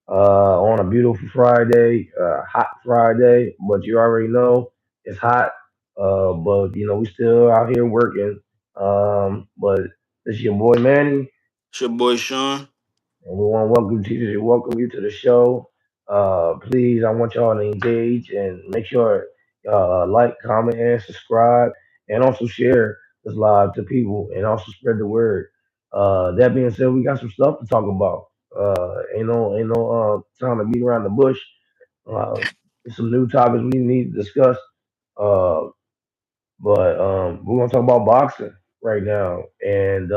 on a beautiful Friday, hot Friday, but you already know it's hot. But we still out here working. But this is your boy Manny, It's your boy Sean. and we want to welcome you to the show. Please, I want y'all to engage and make sure like, comment, and subscribe, and also share this live to people, and also spread the word. That being said, we got some stuff to talk about. Ain't no time to beat around the bush. Uh, there's some new topics we need to discuss. Uh, but we're gonna talk about boxing right now, and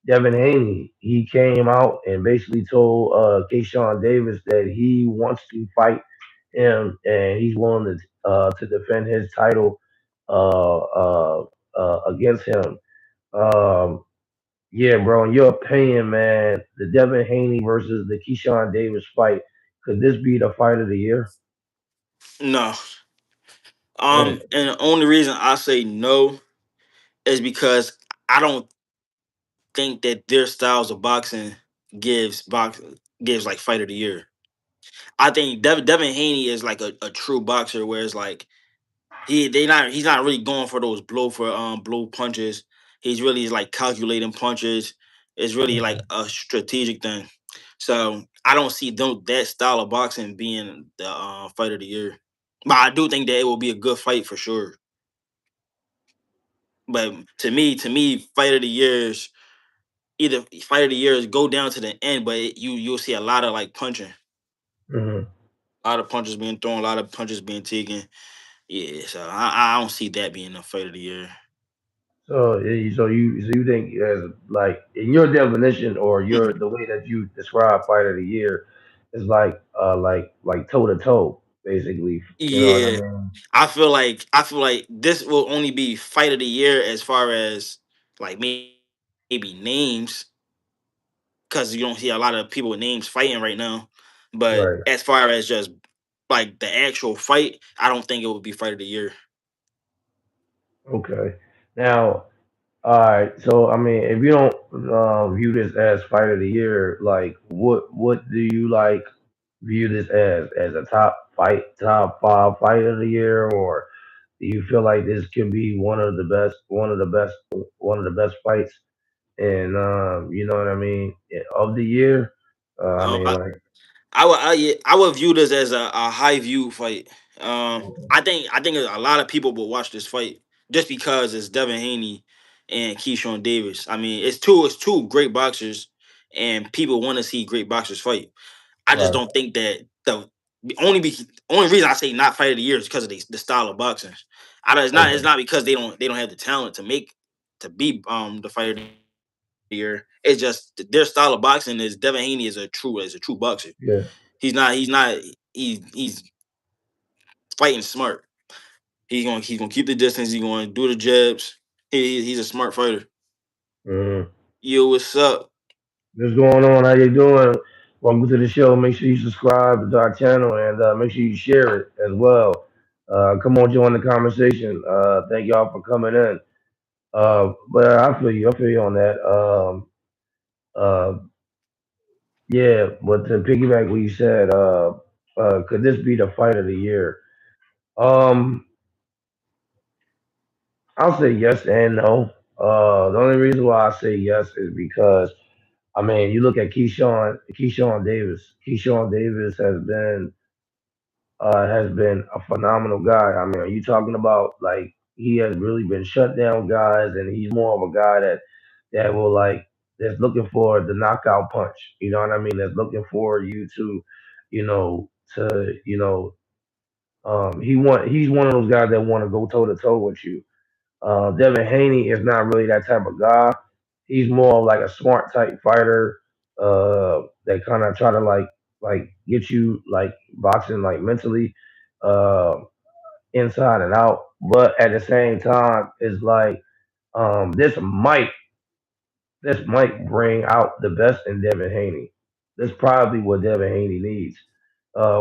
Devin Haney, he came out and basically told Keyshawn Davis that he wants to fight him and he's willing to defend his title against him. Um, yeah, bro. In your opinion, man, the Devin Haney versus the Keyshawn Davis fight, could this be the fight of the year? No. Mm, And the only reason I say no is because I don't think that their styles of boxing gives like fight of the year. I think Devin Haney is like a true boxer, where it's like he's not really going for those blow punches. He's really like calculating punches. It's really like a strategic thing. So I don't see that style of boxing being the fight of the year. But I do think that it will be a good fight for sure. But to me, fight of the years, either fight of the years go down to the end, but you'll see a lot of like punching, mhm. a lot of punches being thrown, a lot of punches being taken. Yeah, so I don't see that being a fight of the year. So you think as like in your definition or your Mhm. the way that you describe fight of the year is like toe to toe basically. You know what I Yeah, mean? I feel like this will only be fight of the year as far as like maybe names, because you don't see a lot of people with names fighting right now. But Right. as far as just like the actual fight, I don't think it would be fight of the year. Okay. Now, all right. So I mean, if you don't view this as fight of the year, like what do you like view this as a top five fight of the year, or do you feel like this could be one of the best fights and you know what I mean of the year? I Um, mean, I, like, yeah, I would view this as a high view fight. I think a lot of people will watch this fight just because it's Devin Haney and Keyshawn Davis. I mean, it's two great boxers, and people want to see great boxers fight. I just right, don't think that the only reason I say not fight of the year is because of the style of boxing. It's okay, not because they don't have the talent to be the fight of the year. It's just their style of boxing is Devin Haney is a true boxer. yeah. He's fighting smart. He's gonna keep the distance. He's gonna do the jabs. He's a smart fighter. Mm. Yo, what's up? What's going on? How you doing? Welcome to the show. Make sure you subscribe to our channel and make sure you share it as well. Come on, join the conversation. Thank y'all for coming in. But I feel you. I feel you on that. Uh, yeah, but to piggyback what you said, could this be the fight of the year? Um, I'll say yes and no. The only reason why I say yes is because I mean, you look at Keyshawn Davis. Keyshawn Davis has been a phenomenal guy. I mean, are you talking about like he has really been shut down guys, and he's more of a guy that will like that's looking for the knockout punch. You know what I mean? That's looking for you to, you know, to you know, he's one of those guys that want to go toe to toe with you. Devin Haney is not really that type of guy. He's more of like a smart type fighter. That kind of try to like get you like boxing like mentally, uh, inside and out. But at the same time, it's like this might bring out the best in Devin Haney. That's probably what Devin Haney needs.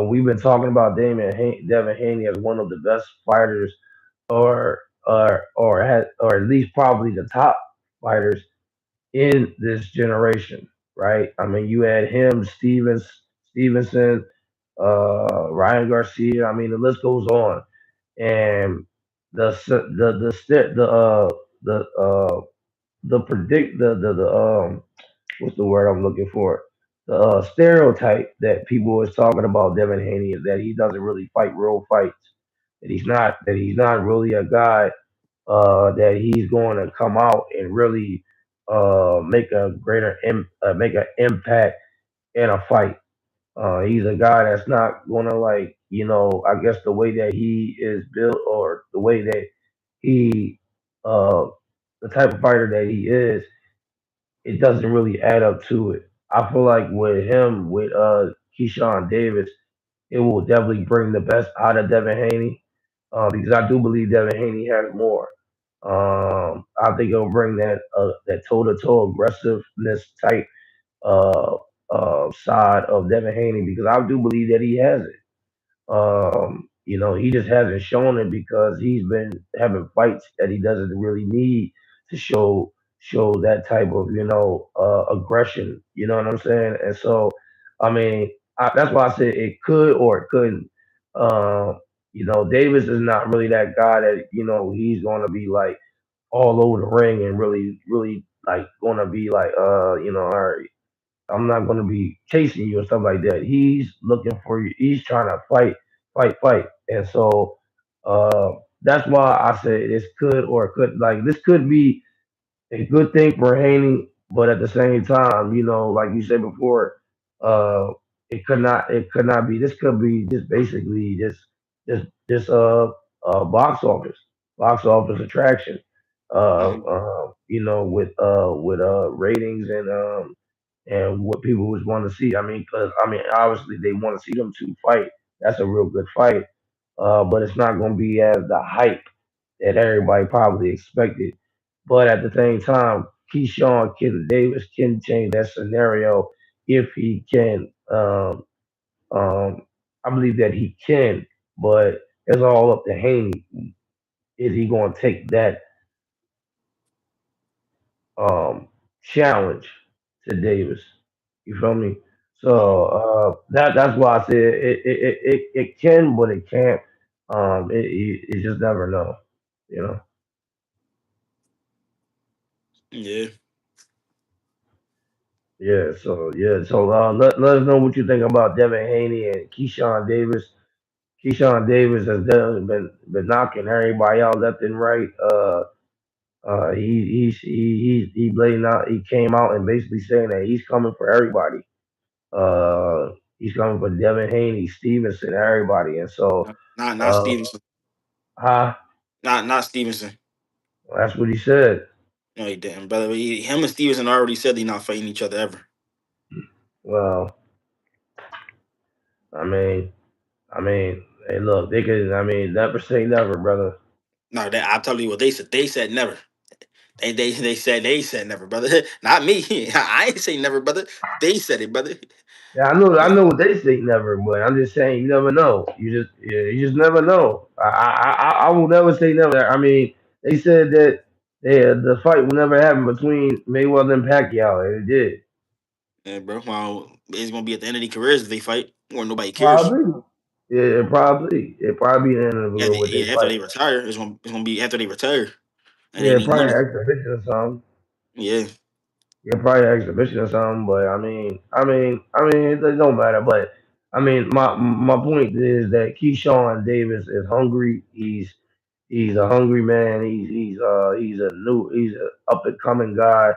We've been talking about Devin Haney as one of the best fighters or at least probably the top fighters in this generation, right? I mean, you had him, Stevenson, Ryan Garcia. I mean, the list goes on. And the the predict the what's the word I'm looking for? The stereotype that people is talking about Devin Haney is that he doesn't really fight real fights. That he's not really a guy that he's going to come out and really make an impact in a fight. He's a guy that's not gonna like, I guess the way that he is built or the way that he, uh, the type of fighter that he is, it doesn't really add up to it. I feel like with him, with Keyshawn Davis, it will definitely bring the best out of Devin Haney, because I do believe Devin Haney has more. I think it'll bring that toe to toe aggressiveness type uh, side of Devin Haney because I do believe that he has it. He just hasn't shown it because he's been having fights that he doesn't really need to show that type of aggression. You know what I'm saying? And so, I mean, that's why I said it could or it couldn't. Davis is not really that guy that he's going to be like all over the ring and really, really like going to be like all right, I'm not going to be chasing you and stuff like that. He's looking for you. He's trying to fight, fight, fight. And so uh, that's why I said this could or it could like this could be a good thing for Haney, but at the same time, like you said before, uh, it could not be. This could be just basically just box office attraction. Mhm. With ratings and what people would want to see. I mean, because obviously they want to see them two fight. That's a real good fight, but it's not going to be as the hype that everybody probably expected. But at the same time, Keyshawn Kid Davis can change that scenario if he can. Um, I believe that he can, but it's all up to Haney. Is he going to take that um, challenge to Davis? You feel me? Mhm. So that's why I said it can, but it can't. You just never know, you know. Yeah. Yeah. So let us know what you think about Devin Haney and Keyshawn Davis. Keyshawn Davis has definitely been knocking everybody out left and right. He blading out. He came out and basically saying that he's coming for everybody. He's coming for Devin Haney, Stevenson, everybody. And so, Not uh, Stevenson. huh? Not Stevenson. That's what he said. No, he didn't, brother. Him and Stevenson already said they're not fighting each other ever. Well, I mean, hey, look, they could. I mean, never say never, brother. No, I tell you what they said. They said never. They said never, brother. Not me. I ain't say never, brother. They said it, brother. Yeah, I know what they say never, but I'm just saying you never know. You just never know. I will never say never. I mean, they said that the fight will never happen between Mayweather and Pacquiao, and it did. Yeah, bro. Well, it's gonna be at the end of their careers if they fight, or nobody cares. Probably. Yeah, it probably be the end of the After, with they yeah, after fight. they retire, it's gonna be after they retire and they Yeah, need probably money. an exhibition or something. Yeah, Yeah, probably an exhibition or something. But I mean, it don't matter. But I mean, my point is that Keyshawn Davis is hungry. He's a hungry man. He's a up and coming guy.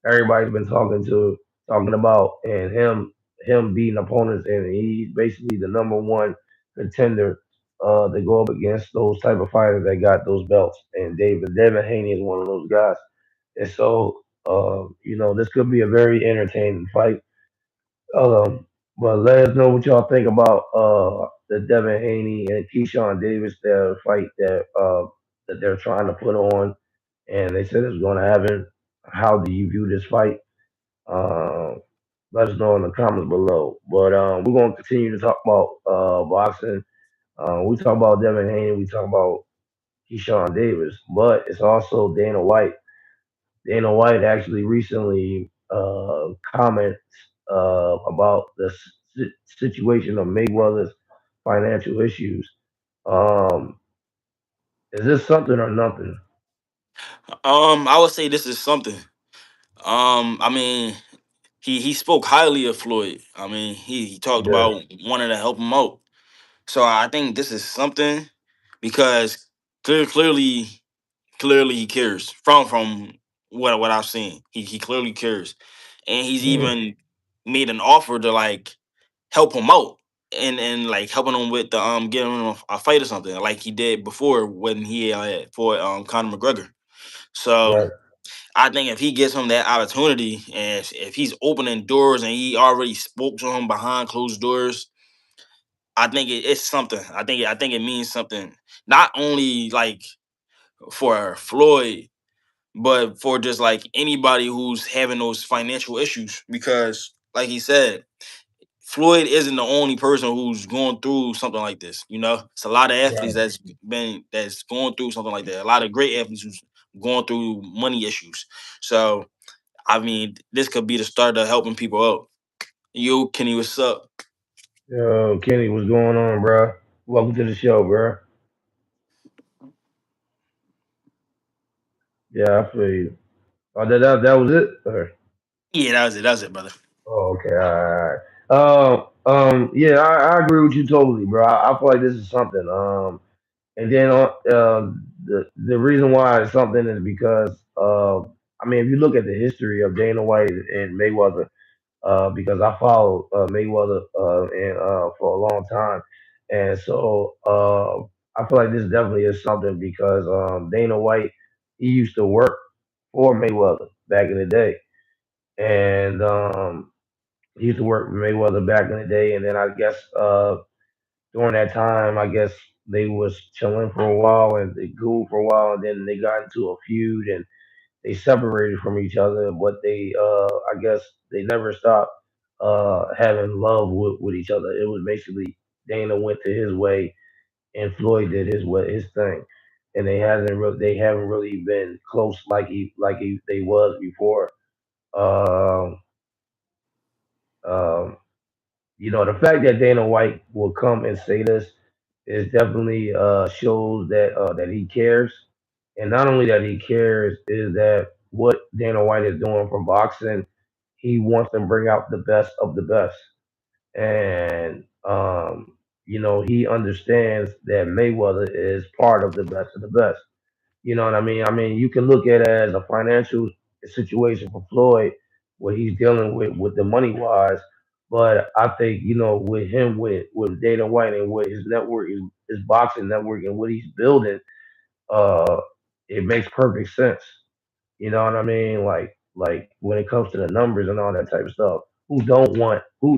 Everybody's been talking about and him beating opponents, and he's basically the number one contender to go up against those type of fighters that got those belts. And David Haney is one of those guys. And so this could be a very entertaining fight. But let us know what y'all think about the Devin Haney and Keyshawn Davis their fight that they're trying to put on, and they said it's going to happen. How do you view this fight? Um, Let us know in the comments below. But we're going to continue to talk about boxing. We talk about Devin Haney, we talk about Keyshawn Davis, but it's also Dana White. Dana White actually recently comments about the situation of Mayweather's financial issues. Um, is this something or nothing? I would say this is something. I mean, he spoke highly of Floyd. I mean, he talked Yeah, about wanting to help him out. So I think this is something because clearly, clearly he cares from what I've seen. He clearly cares, and he's mm, even made an offer to like help him out and like helping him with the getting him a fight or something like he did before when he fought Conor McGregor. So right. I think if he gets him that opportunity and if he's opening doors and he already spoke to him behind closed doors, I think it's something. I think it means something. Not only like for Floyd, but for just like anybody who's having those financial issues. Because, like he said, Floyd isn't the only person who's going through something like this. You know, it's a lot of athletes Right. that's going through something like that. A lot of great athletes who's going through money issues. So I mean, this could be the start of helping people out. Yo, Kenny, what's up? Yo, Kenny, what's going on, bro? Welcome to the show, bro. Yeah, I feel you. Oh, that was it. Yeah, that was it. That was it, brother. Oh, okay, all right. Yeah, I agree with you totally, bro. I feel like this is something. And then the reason why it's something is because I mean, if you look at the history of Dana White and Mayweather, because I followed Mayweather and for a long time, and so I feel like this definitely is something because Dana White he used to work for Mayweather back in the day, and he used to work with Mayweather back in the day, and then I guess during that time, I guess they was chilling for a while and they cooled for a while, and then they got into a feud and they separated from each other. But they, I guess, they never stopped having love with each other. It was basically Dana went to his way and Floyd did his thing, and they haven't really been close like they was before. Um, um, the fact that Dana White will come and say this is definitely shows that he cares, and not only that he cares is that what Dana White is doing for boxing, he wants to bring out the best of the best, and he understands that Mayweather is part of the best of the best. You know what I mean? I mean, you can look at it as a financial situation for Floyd, what he's dealing with the money wise. But I think with him, with Dana White and with his network, his boxing network, and what he's building, uh, it makes perfect sense. You know what I mean? Like when it comes to the numbers and all that type of stuff. Who don't want who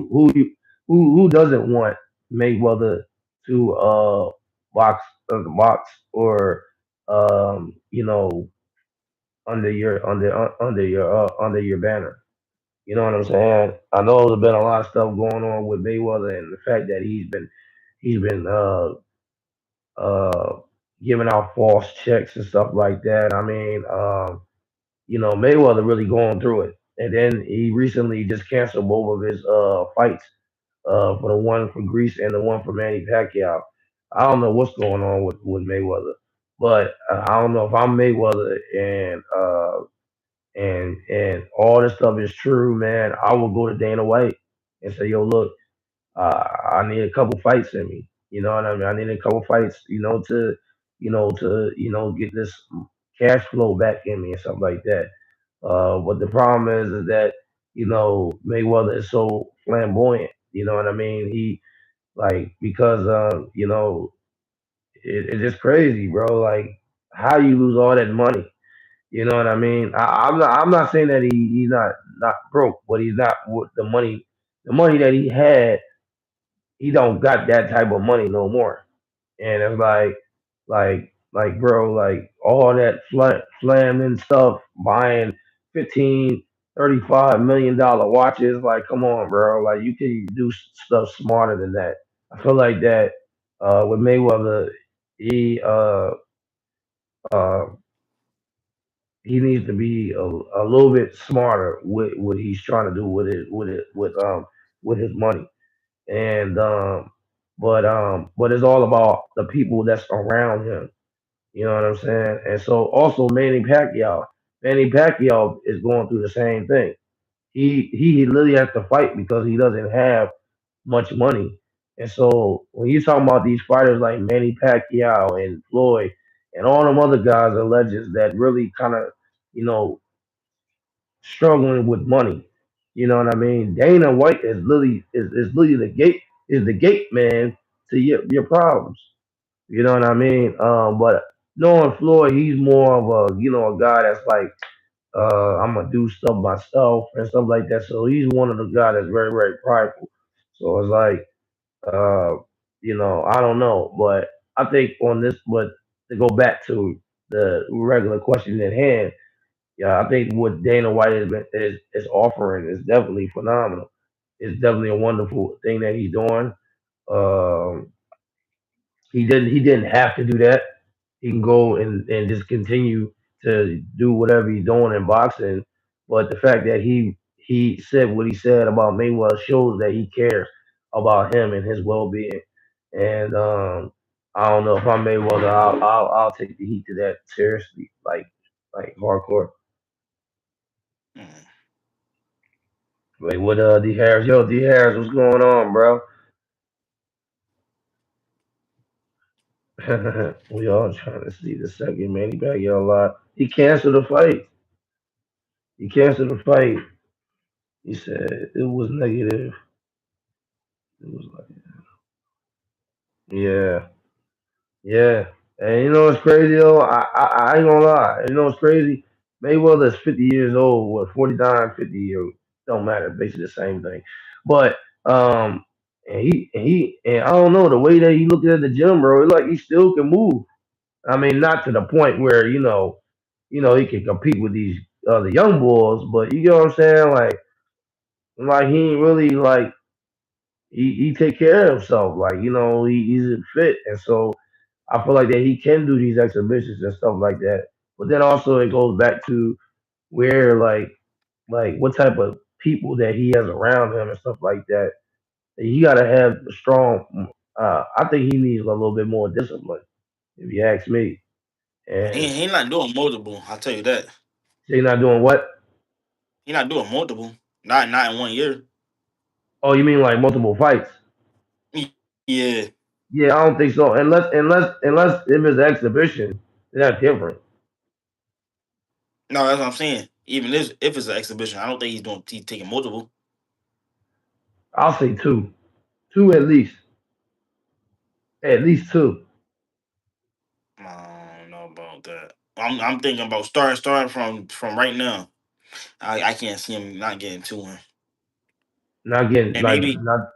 doesn't want Mayweather to box box or you know under your banner. You know what I'm saying? I know there's been a lot of stuff going on with Mayweather and the fact that he's been uh giving out false checks and stuff like that. I mean, Mayweather really going through it. And then he recently just canceled both of his fights, for the one for Greece and the one for Manny Pacquiao. I don't know what's going on with Mayweather, but I don't know if I'm Mayweather and all this stuff is true, man. I will go to Dana White and say, yo, look, I need a couple fights in me. You know what I mean? I need a couple fights, to get this cash flow back in me and stuff like that. But the problem is that Mayweather is so flamboyant. You know what I mean? He like because it's just crazy, bro. Like how you lose all that money. You know what I mean? I'm not saying that he's not broke, but he's not with the money that he had. He don't got that type of money no more. And it's like bro, like all that slamming stuff, buying 15, $35 million watches. Like, come on, bro. Like you can do stuff smarter than that. I feel like that with Mayweather, he uh uh he needs to be a little bit smarter with what he's trying to do with his money. and but it's all about the people that's around him. You know what I'm saying? And so also Manny Pacquiao is going through the same thing. He literally has to fight because he doesn't have much money. And so when you talking about these fighters like Manny Pacquiao and Floyd and all them other guys are legends that really kind of, you know, struggling with money. You know what I mean? Dana White is literally the gate man to your problems. You know what I mean? But knowing Floyd, he's more of a a guy that's like I'm gonna do stuff myself and stuff like that. So he's one of the guys that's very very prideful. So it's like uh, I don't know, but I think on this, but to go back to the regular question at hand, yeah, I think what Dana White is offering is definitely phenomenal. It's definitely a wonderful thing that he's doing. Um, he didn't have to do that. He can go and just continue to do whatever he's doing in boxing. But the fact that he said what he said about Mayweather shows that he cares about him and his well being. And I don't know if I'm Mayweather, I'll take the heat to that seriously, like hardcore. Mm. Like what D Harris, yo D Harris, what's going on, bro? We all trying to see the second Manny Pacquiao live. He canceled the fight. He canceled the fight. He said it was negative. It was like, yeah, yeah. And you know what's crazy though? I ain't gonna lie. You know what's crazy? Mayweather's 50 years old. What 49, 50 years don't matter. Basically the same thing. But and I don't know the way that he looked at the gym, bro. It like he still can move. I mean, not to the point where he can compete with these other young bulls, but you know what I'm saying? Like he ain't really like he take care of himself. Like he's fit, and so I feel like that he can do these exhibitions and stuff like that. But then also it goes back to where like what type of people that he has around him and stuff like that. He got to have a strong. I think he needs a little bit more discipline, if you ask me. And He not doing multiple. I'll tell you that. he's not doing what? He not doing multiple. Not in 1 year. Oh, you mean like multiple fights? Yeah. Yeah, I don't think so. Unless if it's an exhibition, that's different. No, that's what I'm saying. Even if it's an exhibition, I don't think he's taking multiple. I'll say two at least two. I don't know about that. I'm thinking about starting from right now. I can't see him not getting to one. Not getting And like maybe not.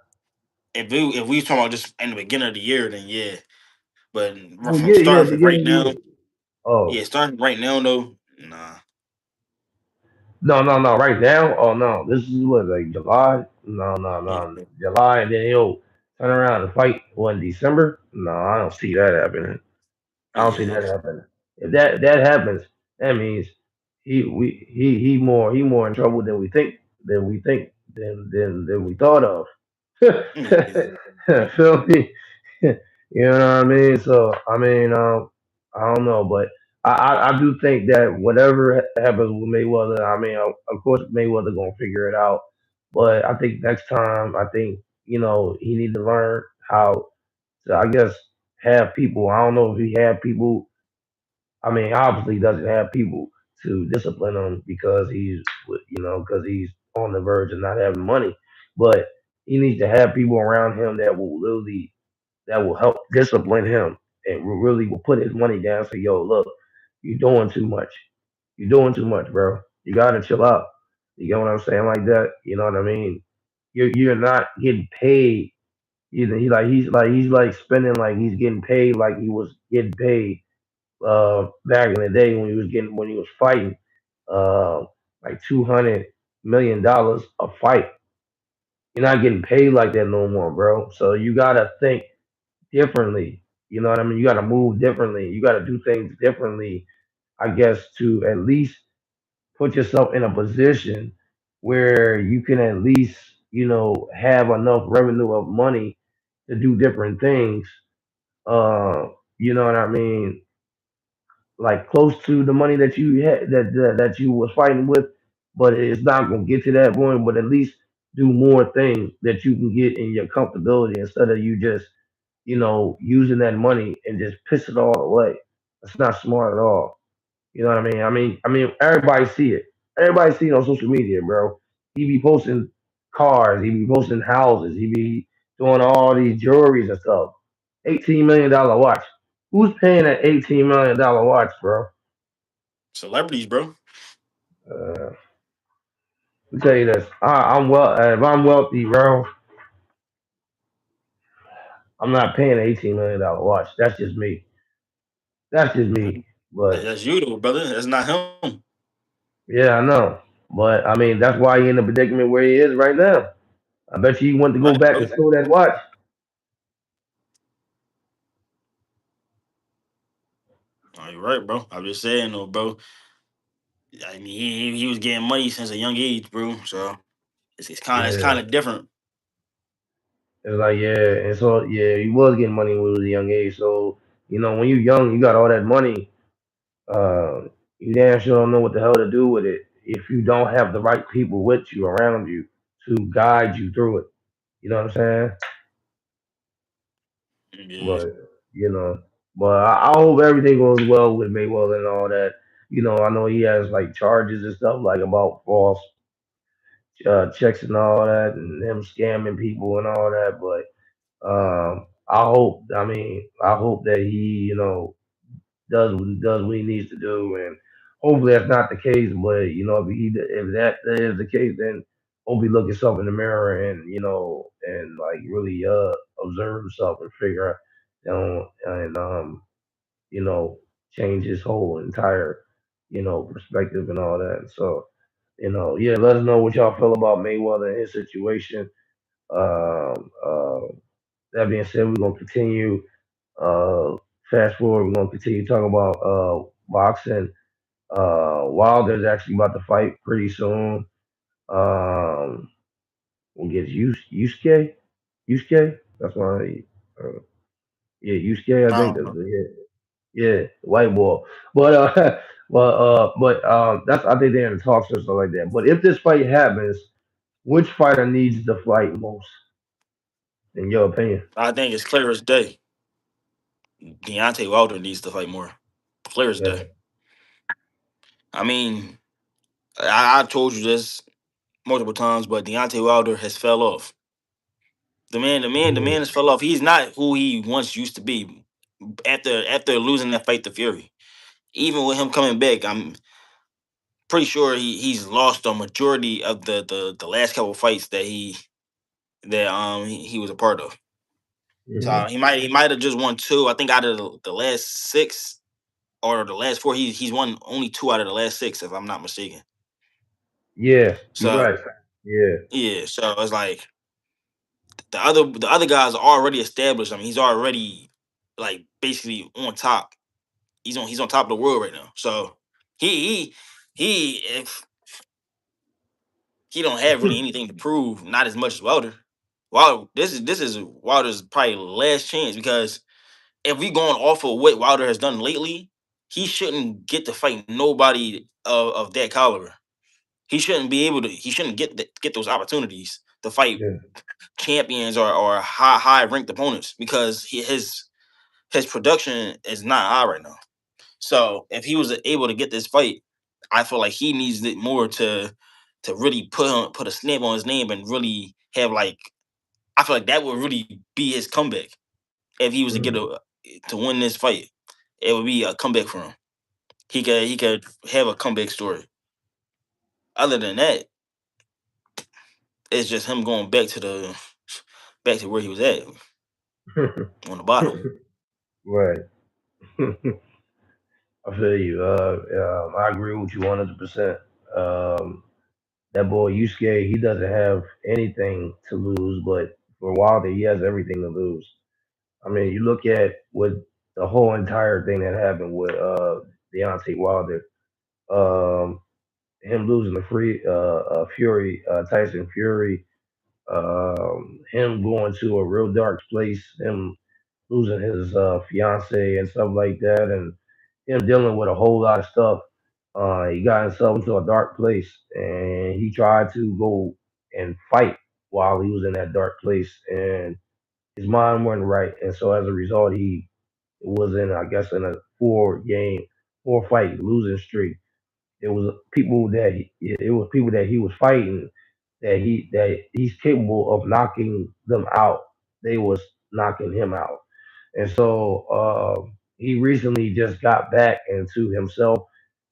if we talking about just in the beginning of the year, then yeah. But Well, from yeah, yeah, starting from right beginning of the now, year. Oh yeah, starting right now though, nah. no, no, no! Right now, oh no, this is what like July. No, no, no, Yeah. July, and then he'll turn around and fight in December. No, I don't see that happening. I don't see Yeah. that happening. If that happens, that means he more in trouble than we think than we thought of. Yeah. Feel me? You know what I mean? So I mean, I don't know, but I do think that whatever happens with Mayweather, I mean, of course Mayweather gonna figure it out. But I think next time, I think he need to learn how to, I guess, have people. I don't know if he have people. I mean, obviously he doesn't have people to discipline him because because he's on the verge of not having money. But he needs to have people around him that will help discipline him and really will put his money down. Say, yo, look, you're doing too much. You're doing too much, bro. You gotta chill out. You get what I'm saying? Like that. You know what I mean? You're not getting paid. He's like spending like he's getting paid like he was getting paid back in the day when he was fighting uh like $200 million a fight. You're not getting paid like that no more, bro. So you gotta think differently. You know what I mean? You gotta move differently. You gotta do things differently, I guess, to at least put yourself in a position where you can at least have enough revenue of money to do different things. Uh, you know what I mean? Like close to the money that you had that you was fighting with, but it's not gonna get to that point. But at least do more things that you can get in your comfortability instead of you just using that money and just piss it all away. That's not smart at all. You know what I mean? I mean, everybody see it. Everybody see it on social media, bro. He be posting cars. He be posting houses. He be doing all these jewelries and stuff. $18 million watch. Who's paying that $18 million watch, bro? Celebrities, bro. Uh, let me tell you this. I'm well. If I'm wealthy, bro, I'm not paying an $18 million watch. That's just me. That's just me. But That's you though, brother. That's not him. yeah, I know. But I mean, that's why he in the predicament where he is right now. I bet you he want to go Right, back bro. and steal that watch. Oh, you're right, bro. I'm just saying though, bro. I mean, he was getting money since a young age, bro. So it's kind Yeah, of different. it's like yeah, and so yeah, he was getting money when he was a young age. So when you're young, you got all that money. Uh, you damn sure don't know what the hell to do with it if you don't have the right people with you around you to guide you through it. You know what I'm saying? Yeah, But you know, but I hope everything goes well with Mayweather and all that. I know he has like charges and stuff like about false checks and all that, and him scamming people and all that. But I hope, I hope that he, does what he needs to do, and hopefully that's not the case. But if that is the case, then he'll be looking himself in the mirror and and like really observe himself and figure out, and you know change his whole entire perspective and all that. So yeah, let us know what y'all feel about Mayweather and his situation. That being said, we're gonna continue. Uh, Fast forward, we're gonna continue talking about boxing. Wilder's actually about to fight pretty soon. Um, we'll get Yusuke. Yusuke. That's why. Yeah, Yusuke. I I think don't that's know. yeah, white boy. But that's I think they're in the talks or stuff like that. But if this fight happens, which fighter needs the fight most, in your opinion? I think it's clear as day. Deontay Wilder needs to fight more. Clear as day. Yeah. I mean, I told you this multiple times, but Deontay Wilder has fell off. The man Mhm. has fell off. He's not who he once used to be after losing that fight to Fury. Even with him coming back, I'm pretty sure he's lost a majority of the last couple fights that he was a part of. So Mhm. he might have just won two. I think out of the last six or the last four, he's won only two out of the last six, if I'm not mistaken. Yeah, you're So right. Yeah. yeah, so it's like the other guys are already established. I mean, he's already like basically on top. He's on top of the world right now. So he if he don't have really anything to prove, not as much as Wilder. Wilder, this is Wilder's probably last chance because if we going off of what Wilder has done lately, he shouldn't get to fight nobody of that caliber. He shouldn't be able to. He shouldn't get those opportunities to fight Yeah. champions or high ranked opponents because his production is not high right now. So if he was able to get this fight, I feel like he needs it more to really put a stamp on his name and really have like I feel like that would really be his comeback if he was to get Mhm. to win this fight. It would be a comeback for him. He could have a comeback story. Other than that, it's just him going back to where he was at on the bottom. Right. I feel you. I agree with you 100%. Um, that boy Yusuke, he doesn't have anything to lose, but for Wilder, he has everything to lose. I mean, you look at what the whole entire thing that happened with Deontay Wilder, um, him losing the Fury, Tyson Fury. him going to a real dark place, him losing his fiance and stuff like that, and him dealing with a whole lot of stuff. He got himself into a dark place, and he tried to go and fight while he was in that dark place, and his mind wasn't right, and so as a result, he was in, I guess, in a four fight losing streak. It was people that he was fighting that he's capable of knocking them out. They was knocking him out, and so he recently just got back into himself,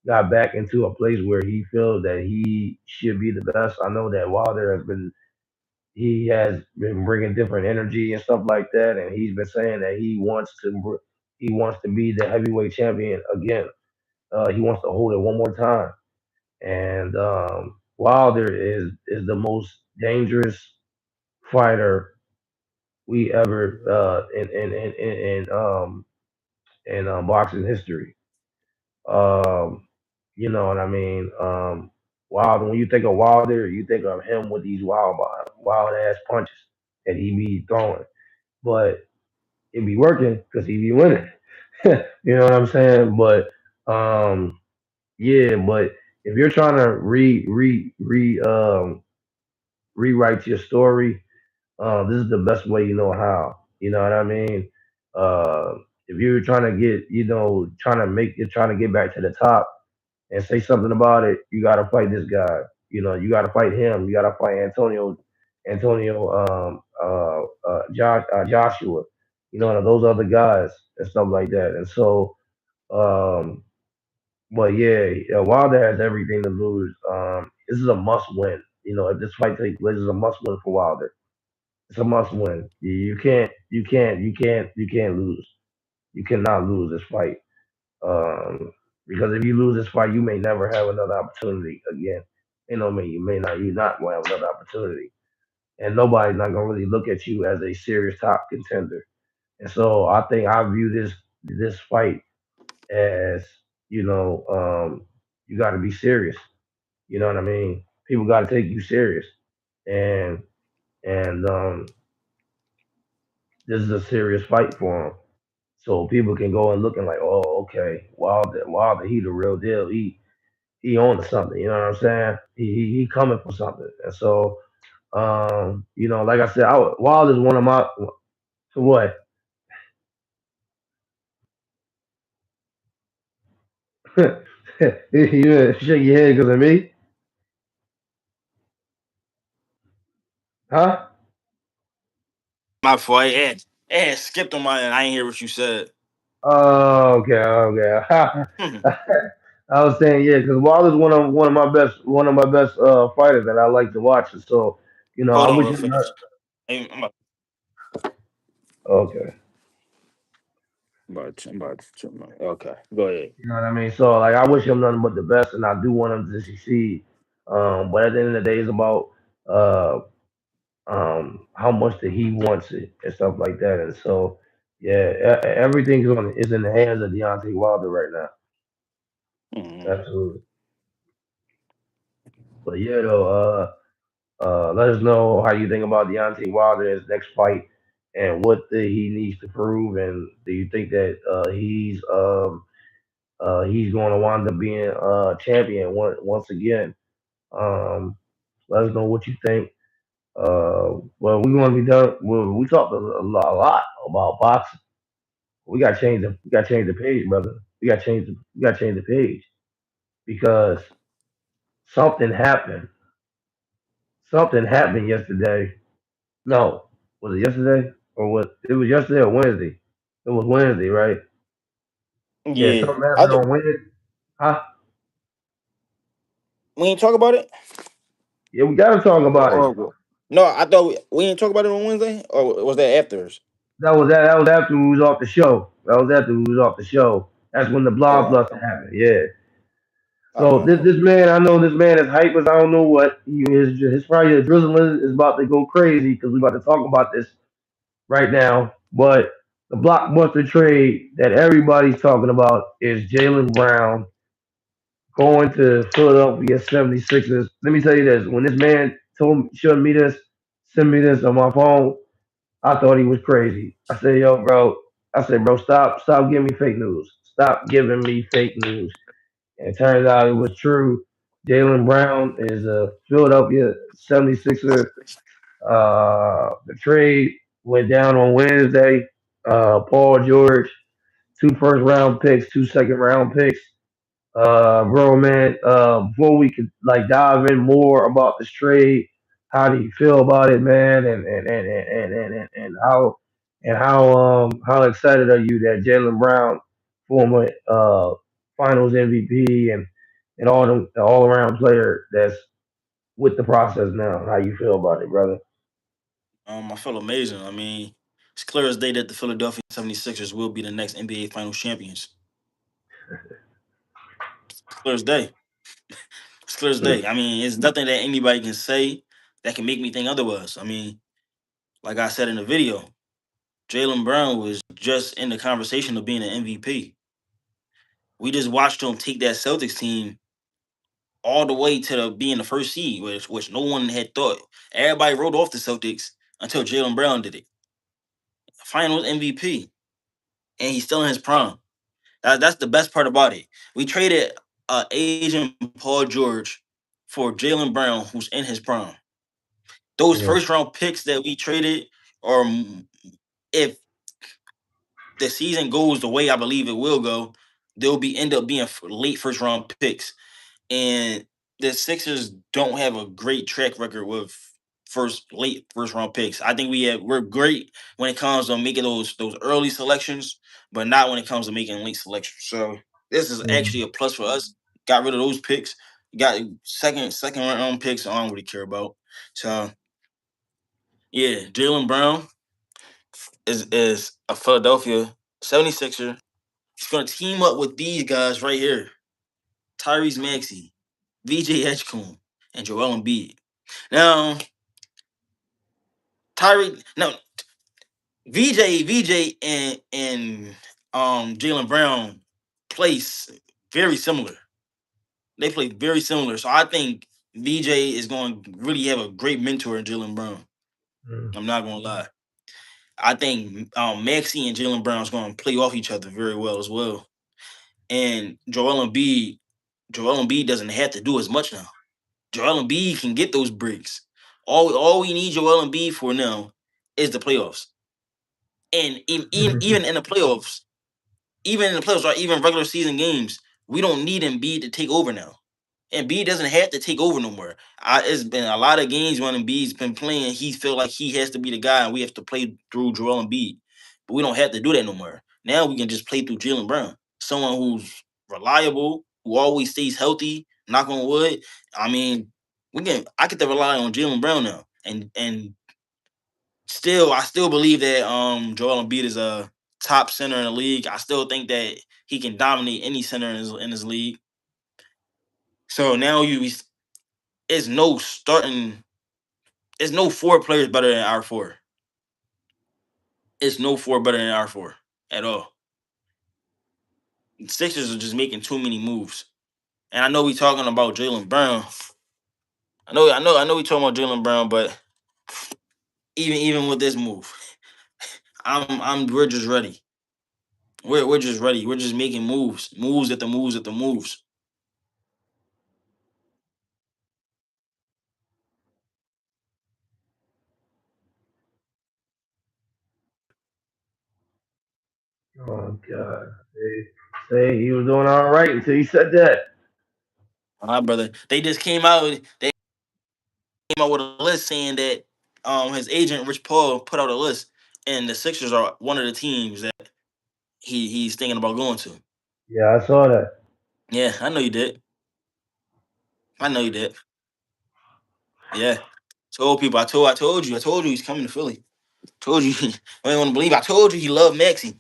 got back into a place where he feels that he should be the best. I know that Wilder he has been bringing different energy and stuff like that, and he's been saying that he wants to be the heavyweight champion again. He wants to hold it one more time, and Wilder is the most dangerous fighter we ever in boxing history. Um, you know what I mean? Wilder. When you think of Wilder, you think of him with these wild ass punches that he be throwing, but it be working because he be winning. You know what I'm saying? But um, yeah, but if you're trying to rewrite your story, this is the best way you know how. You know what I mean? Uh, if you're trying to get, trying to get back to the top and say something about it, you got to fight this guy. You know, you got to fight him. You got to fight Joshua. You know, and those other guys and stuff like that. And so, um, but yeah, Wilder has everything to lose. This is a must win. You know, if this fight takes place, it's a must win for Wilder. It's a must win. You can't lose. You cannot lose this fight. Um, because if you lose this fight, you may never have another opportunity again. You know, what I mean, you not going to have another opportunity, and nobody's not going to really look at you as a serious top contender. And so I think I view this fight as, you know, you got to be serious. You know what I mean? People got to take you serious, and and this is a serious fight for him. So people can go and looking like, oh, okay, Wilder, he the real deal. He on to something. You know what I'm saying? He coming for something. And so, you know, like I said, Wilder's one of my. So what? You shake your head because of me, huh? My fault. It had skipped on my end. I didn't hear what you said. Oh, okay, okay. I was saying, yeah, because Wilder's one of my best fighters that I like to watch. And so, you know, I Hold on, wish real him. fast. Okay. I'm about to okay, go ahead. You know what I mean? So like I wish him nothing but the best and I do want him to succeed. But at the end of the day it's about uh how much that he wants it and stuff like that. And so yeah, everything is in the hands of Deontay Wilder right now. Mhm. Absolutely. But yeah though, let us know how you think about Deontay Wilder in his next fight and what he needs to prove and do you think that he's going to wind up being champion once again. Let us know what you think. Well, we want to be done. Well, we talked a lot about boxing. We got to change the page, brother. We got to change the page because something happened. Something happened yesterday. No, was it yesterday or what? It was yesterday or Wednesday. It was Wednesday, right? Yeah, Yeah, something happened on Wednesday. Huh? we ain't talk about it. Yeah, we got to talk about it. No, I thought we didn't talk about it on Wednesday, or was that afters? That was after we was off the show. That was after we was off the show. That's when the blood Oh, bluster happened. Yeah. So oh, this man, I know this man is hype as I don't know what. His probably adrenaline is about to go crazy because we about to talk about this right now. But the blockbuster trade that everybody's talking about is Jalen Brown going to Philadelphia 76ers. Let me tell you this: when this man showed me this, sent me this on my phone. I thought he was crazy. I said, yo, bro. I said, bro, stop giving me fake news. Stop giving me fake news. And it turns out it was true. Jalen Brown is a Philadelphia 76er. The trade went down on Wednesday. Paul George, two first round picks, two second round picks. Bro, man, before we could like dive in more about this trade, how do you feel about it, man? And how excited are you that Jalen Brown, former Finals MVP and all around player that's with the process now? How you feel about it, brother? I feel amazing. I mean, it's clear as day that the Philadelphia 76ers will be the next NBA Finals champions. It's clear as day. It's clear as day. I mean, it's nothing that anybody can say that can make me think otherwise. I mean, like I said in the video, Jalen Brown was just in the conversation of being an MVP. We just watched him take that Celtics team all the way to being the first seed, which no one had thought. Everybody wrote off the Celtics until Jalen Brown did it. Finals MVP, and he's still in his prime. That's the best part about it. We traded agent Paul George for Jalen Brown, who's in his prime. Those Yeah. first round picks that we traded, or if the season goes the way I believe it will go, they'll be end up being late first round picks. And the Sixers don't have a great track record with late first round picks. I think we're great when it comes to making those early selections, but not when it comes to making late selections. So this is actually a plus for us. Got rid of those picks. Got second round picks. I don't really care about. So yeah, Jalen Brown is a Philadelphia 76er. He's gonna team up with these guys right here: Tyrese Maxey, VJ Edgecombe, and Joel Embiid. Now, now VJ, and Jalen Brown plays very similar. They play very similar, so I think VJ is going to really have a great mentor in Jalen Brown. Mm. I'm not going to lie. I think Maxey and Jalen Brown is going to play off each other very well as well. And Joel Embiid doesn't have to do as much now. Joel Embiid can get those breaks. All we need Joel Embiid for now is the playoffs. And even in the playoffs, or even regular season games, we don't need Embiid to take over now. Embiid doesn't have to take over no more. It's been a lot of games when Embiid's been playing. He feel like he has to be the guy, and we have to play through Joel Embiid. But we don't have to do that no more. Now we can just play through Jalen Brown, someone who's reliable, who always stays healthy. Knock on wood. I mean, I get to rely on Jalen Brown now, and I still believe that Joel Embiid is a top center in the league. I still think that he can dominate any center in his league. So now it's no starting. It's no four players better than our four. It's no four better than our four at all. The Sixers are just making too many moves. And I know we talking about Jalen Brown. I know we talking about Jalen Brown, but even with this move, we're just ready. We're just ready. We're just making moves at the moves at the moves. Oh God. Say he was doing all right until he said that. My brother, they just came out. They came out with a list saying that his agent Rich Paul put out a list, and the Sixers are one of the teams that he's thinking about going to. Yeah, I saw that. Yeah, I know you did. I know you did. Yeah, I told you he's coming to Philly. Told you, you ain't want to believe. I told you he loved Maxi.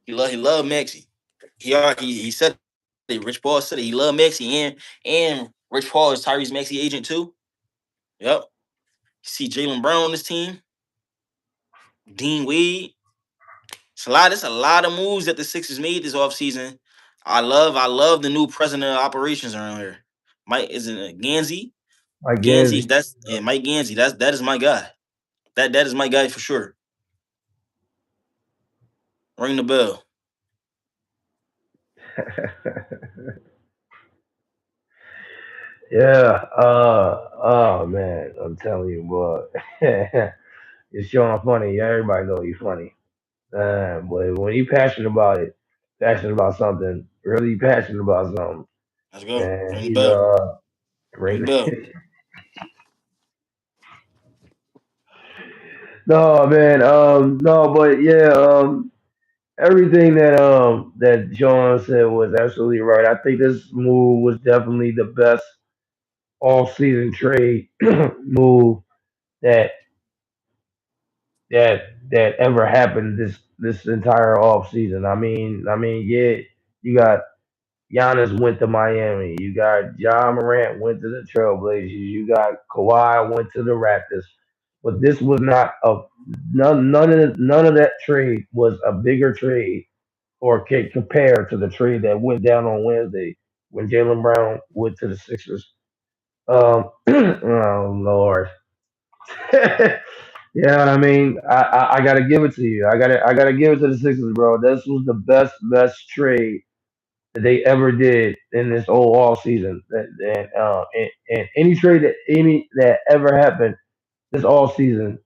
He loved Maxi. He said it. Rich Paul said it. He loved Maxi, and Rich Paul is Tyrese Maxey agent too. Yep. See Jalen Brown on this team, Dean Wade. It's a lot of moves that the Sixers made this offseason. I love the new president of operations around here. Mike isn't it Gansey? Mike Gansey, Gansey. that's yeah, Mike Gansey. That is my guy. That is my guy for sure. Ring the bell. Yeah. Oh man, I'm telling you, boy. It's showing funny. Yeah, everybody know he's funny. But when you passionate about something, really passionate about something, Let's go. man, Ring the he's bell. Ring the ring. bell. No, man. No, but yeah. Everything that John said was absolutely right. I think this move was definitely the best off-season trade move that that ever happened this entire off season. I mean, yeah, you got Giannis went to Miami. You got John Morant went to the Trailblazers. You got Kawhi went to the Raptors. But this was not a none of that trade was a bigger trade or can compare to the trade that went down on Wednesday when Jalen Brown went to the Sixers. Oh Lord. Yeah, I mean, I gotta give it to you. I gotta give it to the Sixers, bro. This was the best trade that they ever did in this whole off season. And any trade that ever happened this all season,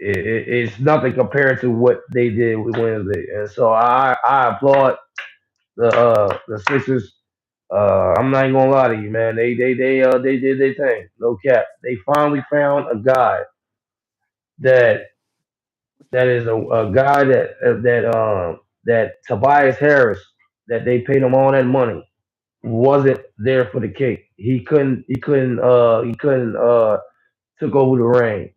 it's nothing compared to what they did with Wednesday. And so I applaud the Sixers. I'm not even gonna lie to you, man. They did their thing. No cap. They finally found a guy that that is a guy that Tobias Harris that they paid him all that money wasn't there for the cake. He couldn't took over the reign.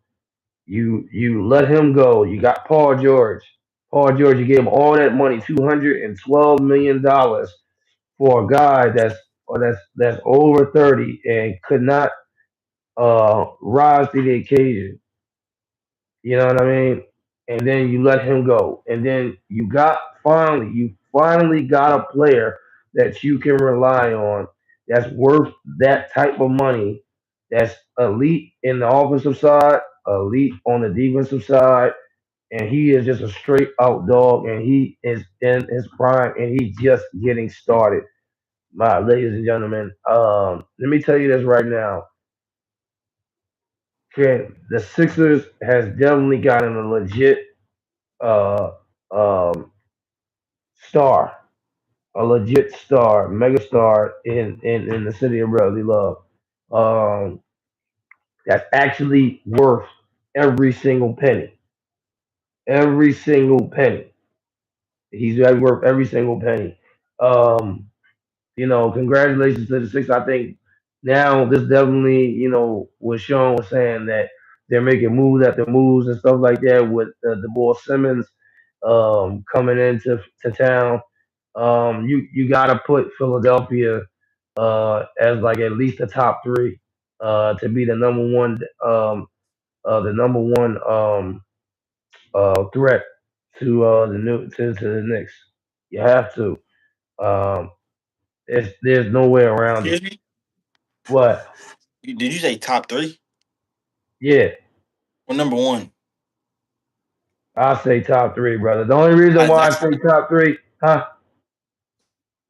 You let him go. You got Paul George. Paul George, you gave him all that money, $212 million for a guy that's over 30 and could not rise to the occasion. You know what I mean? And then you let him go. And then you finally got a player that you can rely on that's worth that type of money, that's elite in the offensive side, elite on the defensive side, and he is just a straight out dog and he is in his prime and he's just getting started. My ladies and gentlemen, let me tell you this right now. Okay, the Sixers has definitely gotten a legit uh, um, star, a legit star, mega star in the city of brotherly love. Um, that's actually worth every single penny. Every single penny. He's worth every single penny. Um, congratulations to the Sixers. I think now this definitely, what Sean was saying that they're making moves after moves and stuff like that with the boy Simmons coming into to town. You got to put Philadelphia as like at least the top three to be the number one threat to the Knicks. You have to. Um, there's no way around it. Excuse me? What? Did you say top three? Yeah, Or number one? I'll say top three, brother. The only reason why I That's say top three, huh?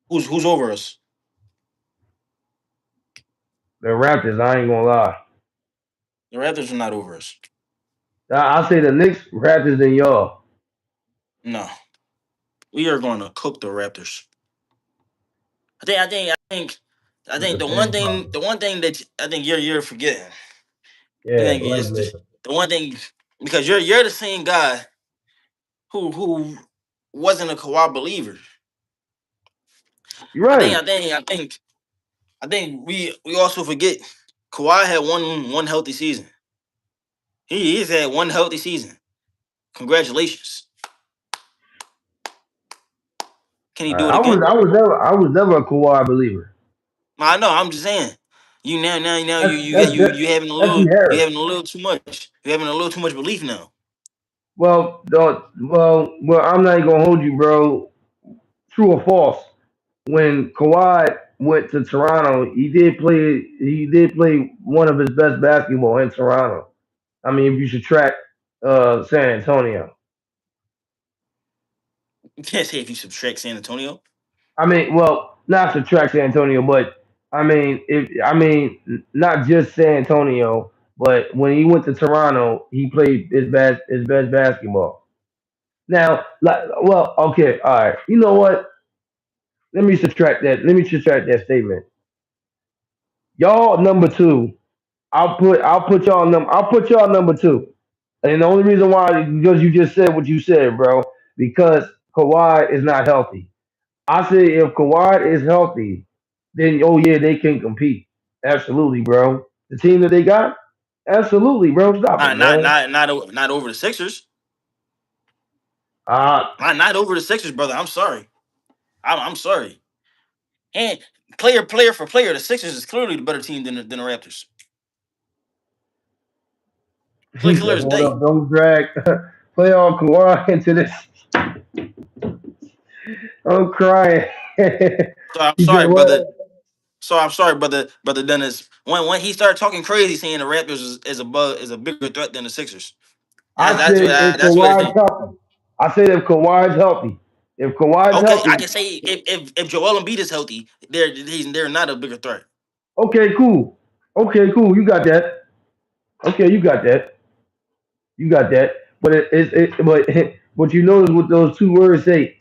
who's over us. The Raptors. I ain't gonna lie. The Raptors are not over us. I'll say the Knicks, Raptors, and y'all. No. We are going to cook the Raptors. I think The same the problem. one thing that I think you're forgetting. I Yeah, think like is me. the one thing because you're the same guy who wasn't a Kawhi believer. You're right. I think we also forget Kawhi had one healthy season. He's had one healthy season. Congratulations. Can he do it I was again? I was never I was never a Kawhi believer. I know. I'm just saying. You now That's you got that's you that, you having a that's D little you Harris. having a little too much. You having a little too much belief now. Well, don't well I'm not even gonna hold you, bro. True or false? When Kawhi went to Toronto, he did play one of his best basketball in Toronto. I mean, if you should track San Antonio. You can't say if you subtract San Antonio. I mean, well, not to track San Antonio, but not just San Antonio, but when he went to Toronto, he played his best basketball. Now, like, well, okay, all right. You know what? Let me subtract that. Let me subtract that statement. Y'all number two. I'll put y'all number two. And the only reason why because you just said what you said, bro. Because Kawhi is not healthy. I say if Kawhi is healthy, then oh yeah, they can compete. Absolutely, bro. The team that they got, absolutely, bro. Stop it, man. Not over the Sixers. Uh Not over the Sixers, brother. I'm sorry. I'm sorry. And player for player, the Sixers is clearly the better team than the Raptors. he Clear said, as hold day. up, don't drag playoff Kawhi into this. I'm crying. So I'm He said, sorry, what? brother. So I'm sorry, brother Dennis. When he started talking crazy, saying the Raptors is a bigger threat than the Sixers. I said if That's what it's Kawhi's saying. healthy. I said if Kawhi's healthy. If Kawhi's Okay, I healthy, can say if Joel Embiid is healthy, they're not a bigger threat. okay, cool. Okay, cool. You got that. Okay, you got that. You got that. But but but you notice what those two words say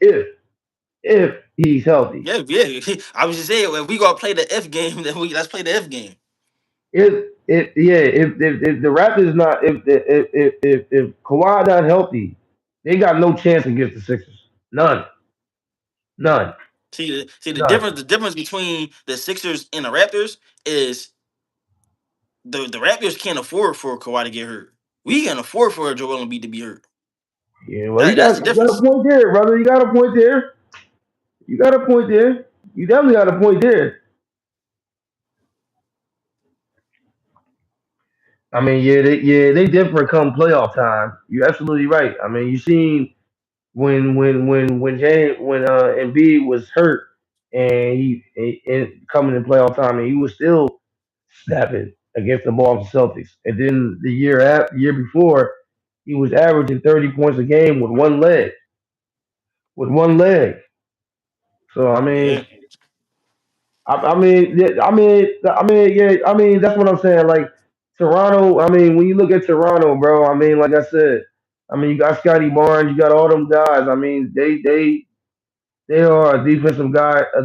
if he's healthy. Yeah, yeah. I was just saying if we gonna play the F game, then let's play the F game. If the Raptors not if Kawhi not healthy, they got no chance against the Sixers. None. None. See None. the difference between the Sixers and the Raptors is the Raptors can't afford for Kawhi to get hurt. We can afford for Joel Embiid to be hurt. Yeah, well That's the you got a difference. point there, brother. You got a point there. You got a point there. You definitely got a point there. I mean, they different come playoff time. You're absolutely right. I mean, you seen when Embiid was hurt and and coming in playoff time and he was still snapping against the Boston Celtics. And then year before, he was averaging 30 points a game with one leg. With one leg. So I Yeah. mean, yeah, I mean, that's what I'm saying. Like Toronto, I mean, when you look at Toronto, bro, I mean, like I said, I mean, you got Scotty Barnes, you got all them guys. I mean, they are a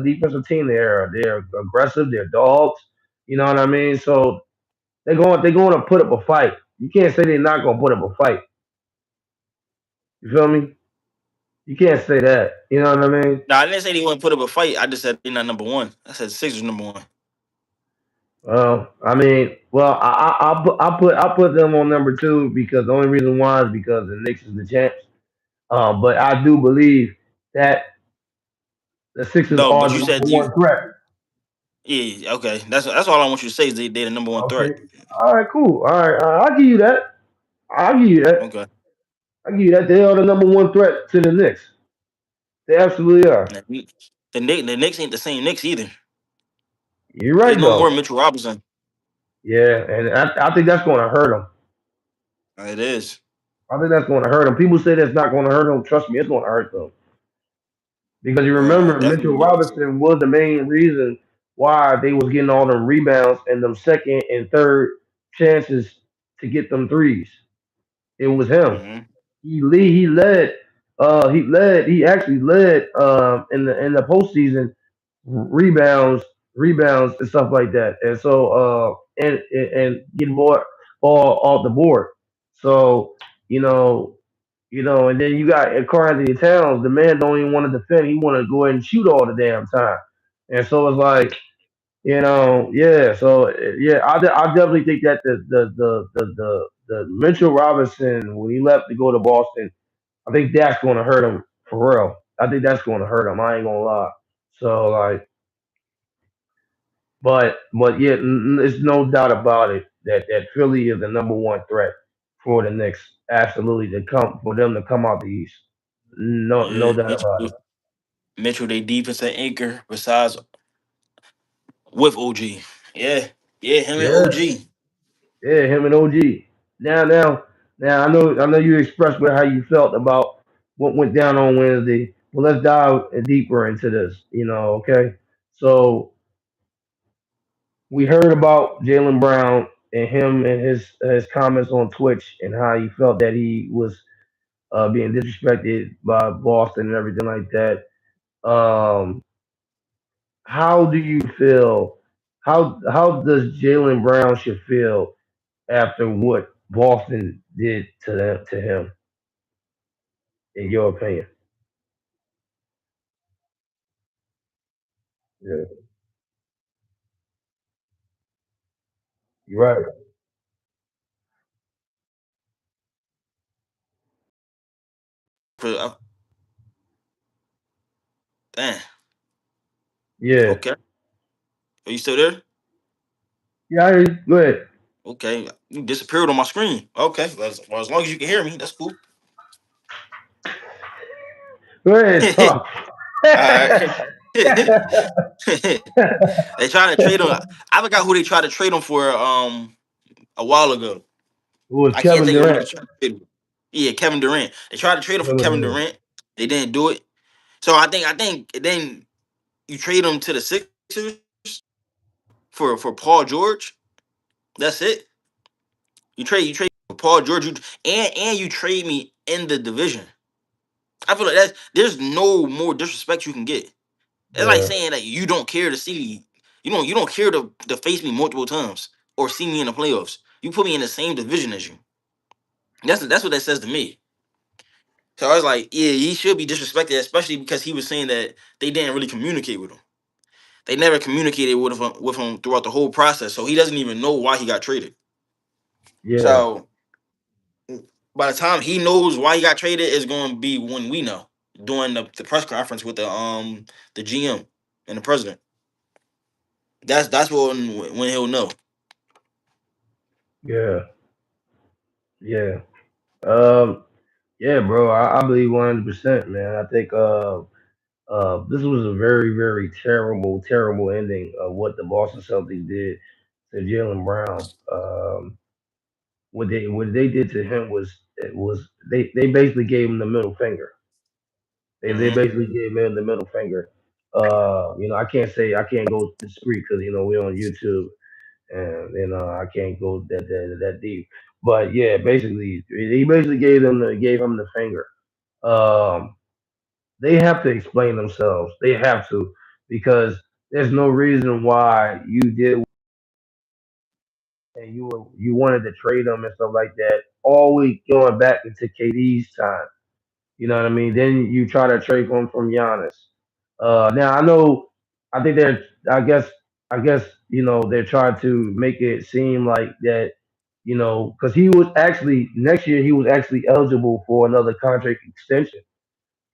defensive team. They're aggressive. They're dogs. You know what I mean? So they're going to put up a fight. You can't say they're not going to put up a fight. You feel me? You can't say that. You know what I mean? No, I didn't say they want to put up a fight. I just said they're not number one. I said Sixers number one. I mean, well, I put them on number two because the only reason why is because the Knicks is the champs. But I do believe that the Sixers No, are but the you number said you. one threat. Yeah, okay. That's all I want you to say is they're the number one Okay. threat. All right. Cool. All right. I'll give you that. I'll give you that. Okay. I'll give you that. They are the number one threat to the Knicks. They absolutely are. The Knicks ain't the same Knicks either. You're There's right no though. more Mitchell Robinson. Yeah, and I think that's going to hurt them. It is. I think that's going to hurt them. People say that's not going to hurt them. Trust me, it's going to hurt them. Because you remember Mitchell Definitely is. Robinson was the main reason why they was getting all them rebounds and them second and third chances to get them threes. It was him. Hmm. He actually led in the postseason rebounds, rebounds and stuff like that. And so and getting more ball off the board. So, you know, and then you got Karl Anthony Towns, the man don't even want to defend. He want to go ahead and shoot all the damn time. And so it's like, yeah. So yeah, I definitely think that the Mitchell Robinson when he left to go to Boston, I think that's going to hurt him for real. I think that's going to hurt him. I ain't gonna lie. So like, but yeah, there's no doubt about it that Philly is the number one threat for the Knicks. Absolutely, to come for them to come out the East. No Yeah, doubt about it. Mitchell, they defensive anchor. Besides, with OG. Yeah, yeah, him and Yeah, OG. yeah, him and OG. Now, now, now, I know you expressed what how you felt about what went down on Wednesday. Well, let's dive deeper into this. Okay. So we heard about Jalen Brown and him and his comments on Twitch and how he felt that he was being disrespected by Boston and everything like that. How do you feel? How does Jalen Brown should feel after what Boston did to him, in your opinion? Yeah, you're right. For, damn. Yeah, Okay. Are you still there? yeah. I hear you. Go ahead. Okay. You disappeared on my screen. Okay. Well, as long as you can hear me, that's cool. Go ahead. Talk. All right. They tried to trade him. I forgot who they tried to trade him for a while ago. It was I can't Kevin think of who they Durant. tried to trade him. Yeah, Kevin Durant. They tried to trade him for Kevin Kevin Durant. Durant. They didn't do it. So I think then you trade him to the Sixers for Paul George. That's it. You trade for Paul George. And you trade me in the division. I feel like there's no more disrespect you can get. It's like Yeah, saying that you don't care to see you don't care to face me multiple times or see me in the playoffs. You put me in the same division as you. That's what that says to me. So I was like, yeah, he should be disrespected, especially because he was saying that they didn't really communicate with him. They never communicated with him throughout the whole process, so he doesn't even know why he got traded. yeah, So by the time he knows why he got traded, is going to be when we know during the press conference with the GM and the president. That's when he'll know. yeah, yeah. Um, yeah, bro. I believe 100%, man. I think this was a very, very terrible, terrible ending of what the Boston Celtics did to Jalen Brown. What they did to him was they basically gave him the middle finger. They Hmm. basically gave him the middle finger. I can't go discreet because we're on YouTube and I can't go that deep. But yeah, basically he basically gave him the finger. Um, they have to explain themselves. They have to because there's no reason why you did and you wanted to trade them and stuff like that. Always going back into KD's time. You know what I mean? Then you try to trade him from Giannis. Now I know. I think they're. I guess they're trying to make it seem like that. Because he was actually next year he was actually eligible for another contract extension.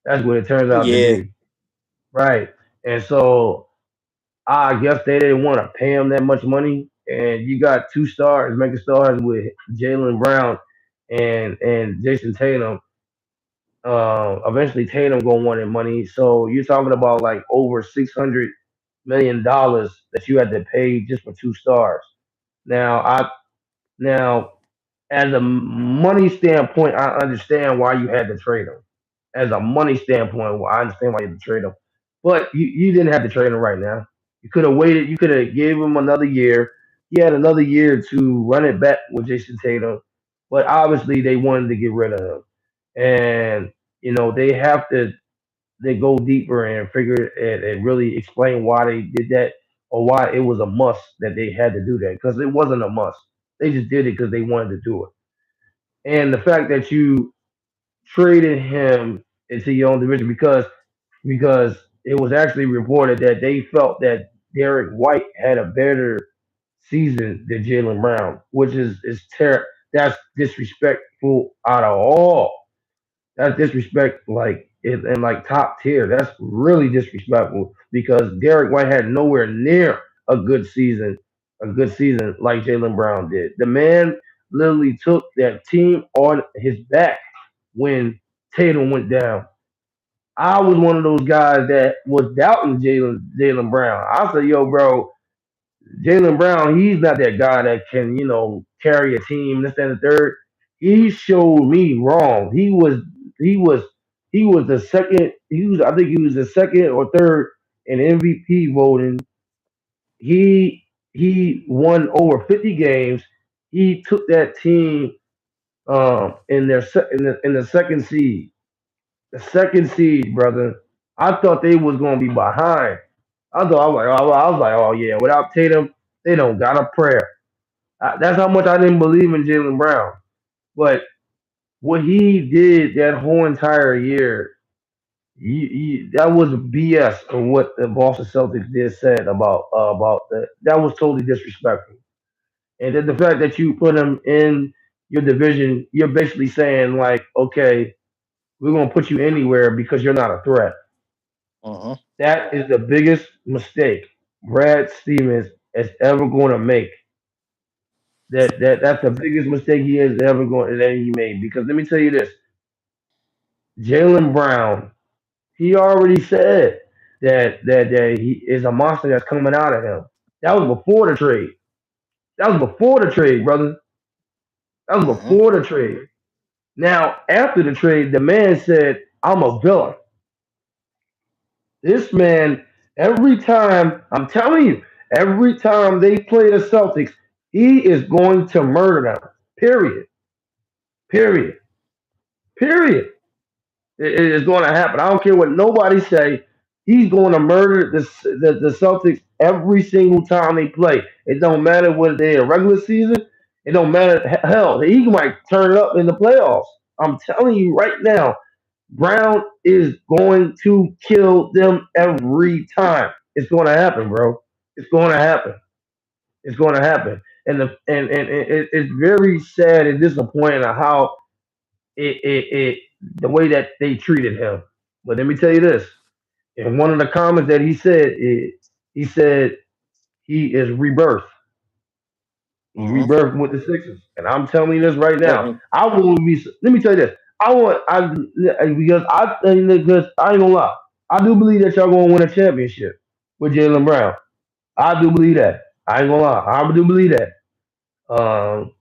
That's what it turns out to Yeah, be. Right. And so I guess they didn't want to pay him that much money. And you got two stars making stars with Jalen Brown and Jason Tatum. Eventually Tatum gonna want that money. So you're talking about like over $600 million that you had to pay just for two stars. Now now as a money standpoint, I understand why you had to trade him. As a money standpoint, well, I understand why you had to trade him. But you didn't have to trade him right now. You could have waited. You could have gave him another year. He had another year to run it back with Jason Tatum. But obviously they wanted to get rid of him. And they have to they go deeper and figure and really explain why they did that or why it was a must that they had to do that because it wasn't a must. They just did it because they wanted to do it. And the fact that you traded him into your own division because it was actually reported that they felt that Derek White had a better season than Jalen Brown, which that's disrespectful out of all. That's disrespect like and like top tier. That's really disrespectful because Derek White had nowhere near a good season like Jalen Brown did. The man literally took that team on his back when Tatum went down. I was one of those guys that was doubting Jalen Brown. I said, "Yo, bro." Jalen Brown, he's not that guy that can, carry a team, this, and the third. He showed me wrong. He was he was the second he was I think he was the second or third in MVP voting. He he won over 50 games. He took that team in the second seed. The second seed, brother. I thought they was gonna be behind. I was like, oh yeah, without Tatum, they don't got a prayer. That's how much I didn't believe in Jalen Brown. But what he did that whole entire year, that was BS of what the Boston Celtics did said about that. That was totally disrespectful. And then the fact that you put him in your division, you're basically saying like, okay, we're gonna put you anywhere because you're not a threat. Uh-huh. That is the biggest mistake Brad Stevens is ever going to make. That's the biggest mistake he is ever going that he made. Because let me tell you this, Jalen Brown, he already said that he is a monster that's coming out of him. That was before the trade. That was before the trade, brother. That was Uh-huh. before the trade. Now after the trade, the man said, "I'm a villain." This man, every time, I'm telling you, every time they play the Celtics, he is going to murder them. Period. Period. Period. It is going to happen. I don't care what nobody say. He's going to murder the Celtics every single time they play. It don't matter whether they're a regular season. It don't matter. Hell, he might turn it up in the playoffs. I'm telling you right now, Brown is going to kill them every time. It's going to happen, bro. It's going to happen. It's going to happen. It's very sad and disappointing how it the way that they treated him. But let me tell you this: in one of the comments that he said, he said he is rebirth. He's Uh-huh. rebirth with the Sixers, and I'm telling you this right Yeah. now. I will be. Let me tell you this. I want. I because I think because I ain't gonna lie. I do believe that y'all gonna win a championship with Jalen Brown. I do believe that. I ain't gonna lie. I do believe that. Um,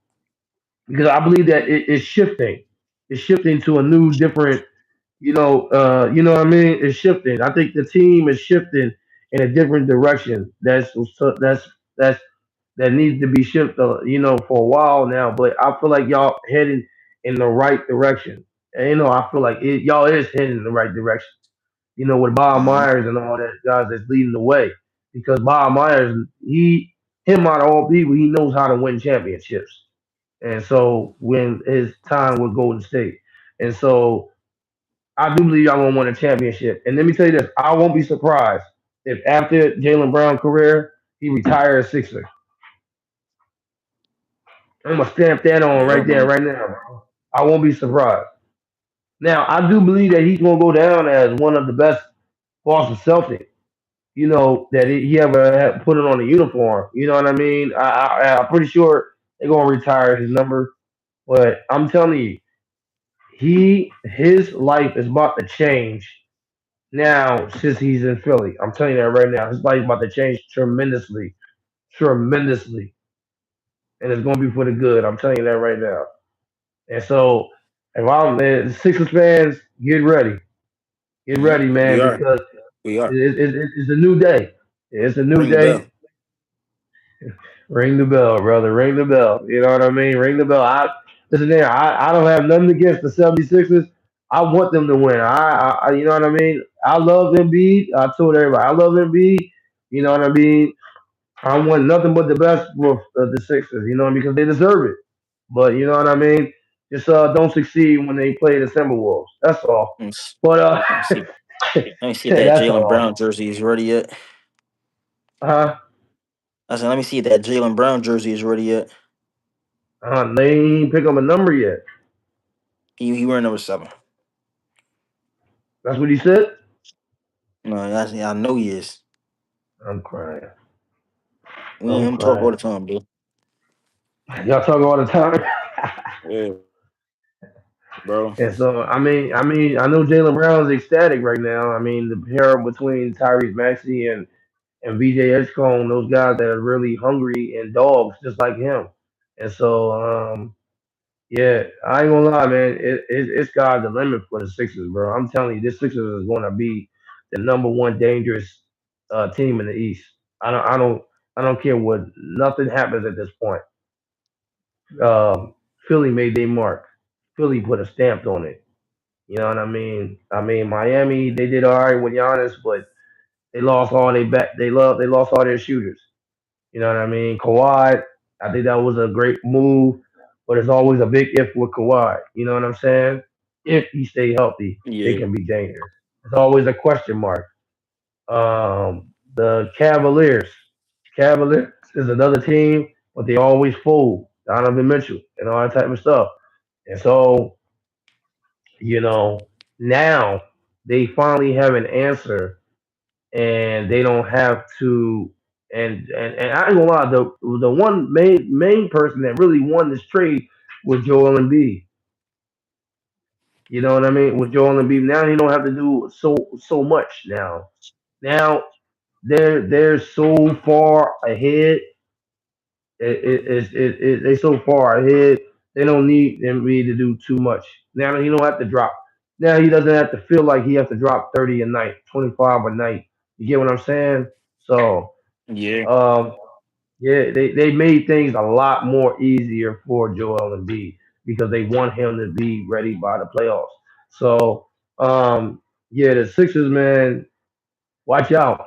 because I believe that it's shifting. It's shifting to a new, different. You know what I mean. It's shifting. I think the team is shifting in a different direction. That's that needs to be shifted, for a while now. But I feel like y'all heading in the right direction. And I feel like y'all is heading in the right direction. With Bob Uh-huh. Myers and all that guys that's leading the way. Because Bob Myers, him out of all people, he knows how to win championships. And so when his time with Golden State, and so I do believe y'all gonna win a championship. And let me tell you this, I won't be surprised if after Jalen Brown career he retires Sixer. I'm gonna stamp that on Yeah, right there, man. right now. I won't be surprised. Now, I do believe that he's gonna go down as one of the best Boston Celtics. That he ever had put it on a uniform. You know what I mean? I'm pretty sure they're gonna retire his number. But I'm telling you, his life is about to change now since he's in Philly. I'm telling you that right now. His life is about to change tremendously, tremendously, and it's gonna be for the good. I'm telling you that right now. And so, if I'm Sixers fans, get Uh-huh. ready, We man, are. because We are. it's a new day. It's a new Ring the bell. day. Ring the bell, brother. Ring the bell. You know what I mean? Ring the bell. Listen there. I don't have nothing against the 76ers. I want them to win. You know what I mean? I love Embiid. I told everybody I love Embiid. You know what I mean? I want nothing but the best for the Sixers. You know, because they deserve it. But you know what I mean? Just don't succeed when they play the Timberwolves. That's all. Let's, But let's see. Let me see if that that's Jalen all. Brown jersey is ready yet. Uh, I said, let me see if that Jalen Brown jersey is ready yet. they ain't pick up a number yet. He wearing number 7. That's what he said. No, I know he is. I'm crying. We and I'm him talk all crying. the time, bro. Y'all talk all the time. Yeah, bro. And so I know Jalen Brown's ecstatic right now. I mean, the pair between Tyrese Maxey and and VJ Edgecombe, those guys that are really hungry and dogs just like him. And so, yeah, I ain't gonna lie, man. It's sky's the limit for the Sixers, bro. I'm telling you, this Sixers is gonna be the number one dangerous team in the East. I don't care what nothing happens at this point. Philly made their mark. Philly put a stamp on it. You know what I mean? I mean, Miami, they did all right with Giannis, but they lost all they back. They lost all their shooters. You know what I mean? Kawhi, I think that was a great move, but it's always a big if with Kawhi. You know what I'm saying? If he stay healthy, they Yeah. can be dangerous. It's always a question mark. The Cavaliers is another team, but they always fold Donovan Mitchell and all that type of stuff. And so, you know, now they finally have an answer and they don't have to. And I ain't gonna lie, the one main person that really won this trade was Joel Embiid. You know what I mean? With Joel Embiid, now he don't have to do so much now. Now they're so far ahead. They so far ahead. They don't need Embiid to do too much. Now he don't have to drop. Now he doesn't have to feel like he has to drop 30 a night, 25 a night. You get what I'm saying? So Yeah. um, yeah, they made things a lot more easier for Joel Embiid because they want him to be ready by the playoffs. So yeah, the Sixers, man, watch out,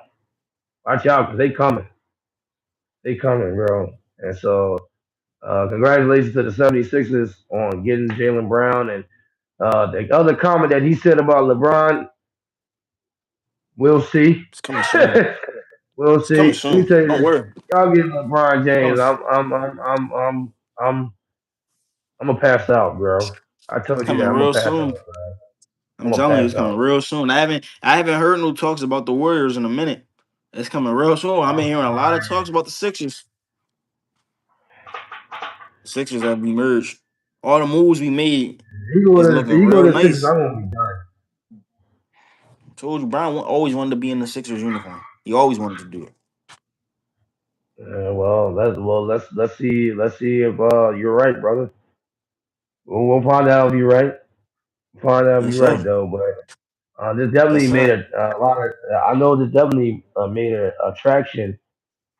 watch out, because they coming, bro. And so congratulations to the 76ers on getting Jalen Brown and the other comment that he said about LeBron. We'll see. It's coming soon. We'll It's coming see. Let me soon. tell you Don't this: worry. y'all get LeBron It's coming. James. I'm gonna pass out, bro. I It's told you that coming I'm gonna real pass soon. out, bro. I'm I'm gonna telling you, pass it's coming out. real soon. I haven't heard no talks about the Warriors in a minute. It's coming real soon. I've been I'm hearing a lot of crying. talks about the Sixers. Sixers have emerged. All the moves we made is looking He go real to the Sixers. nice. I'm gonna be done. Told you, Brian always wanted to be in the Sixers uniform. He always wanted to do it. Let's see if you're right, brother. We'll find out if you're right. Find out if Yes, you're right sir. though. But this Yes, definitely made sir. a lot of. I know this definitely made a attraction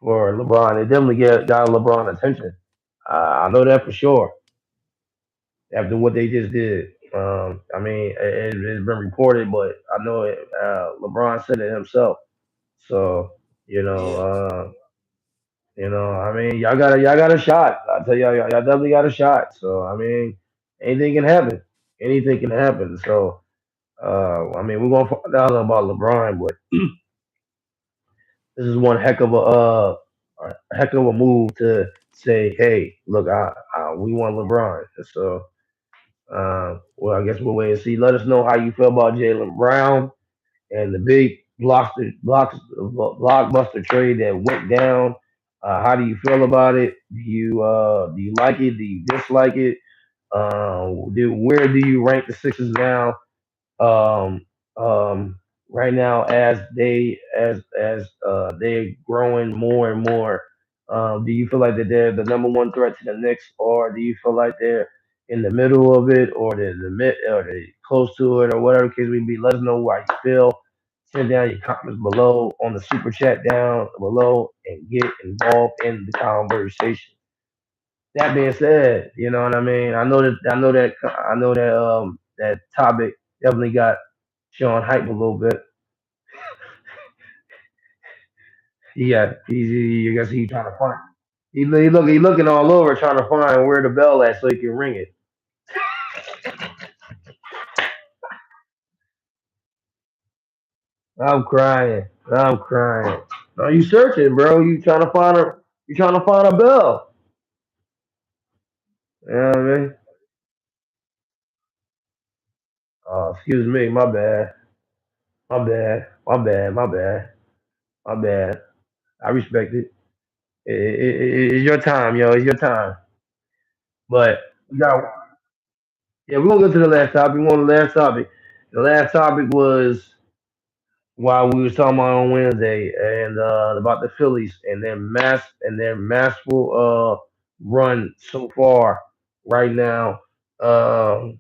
for LeBron. It definitely got LeBron attention. I know that for sure. After what they just did. I mean, it's been reported, but I know it, LeBron said it himself. So you know, Yeah. I mean, y'all got a shot. I tell y'all definitely got a shot. So I mean, anything can happen. Anything can happen. So I mean, we're gonna find out about LeBron, but this is one heck of a move to say, hey, look, we want LeBron. So well, I guess we'll wait and see. Let us know how you feel about Jalen Brown and the big blockbuster trade that went down. How do you feel about it? Do you like it? Do you dislike it? Where do you rank the Sixers now? Um, right now, as they're growing more and more, do you feel like that they're the number one threat to the Knicks, or do you feel like they're in the middle of it, or they're the mid, or they close to it, or whatever the case may be? Let us know how you feel. Send down your comments below on the super chat down below and get involved in the conversation. That being said, you know what I mean. I know that that topic definitely got Sean hype a little bit. I guess he trying to find. He looking all over trying to find where the bell at so he can ring it. I'm crying. I'm crying. No, you searching, bro. You trying to find a bell. You know what I mean? Oh, excuse me. My bad. My bad. My bad. My bad. My bad. I respect it. It's your time, yo. It's your time. But we got yeah, we're gonna go to the last topic. We want the last topic. The last topic was while we was talking about on Wednesday and about the Phillies and their masterful run so far right now. Um,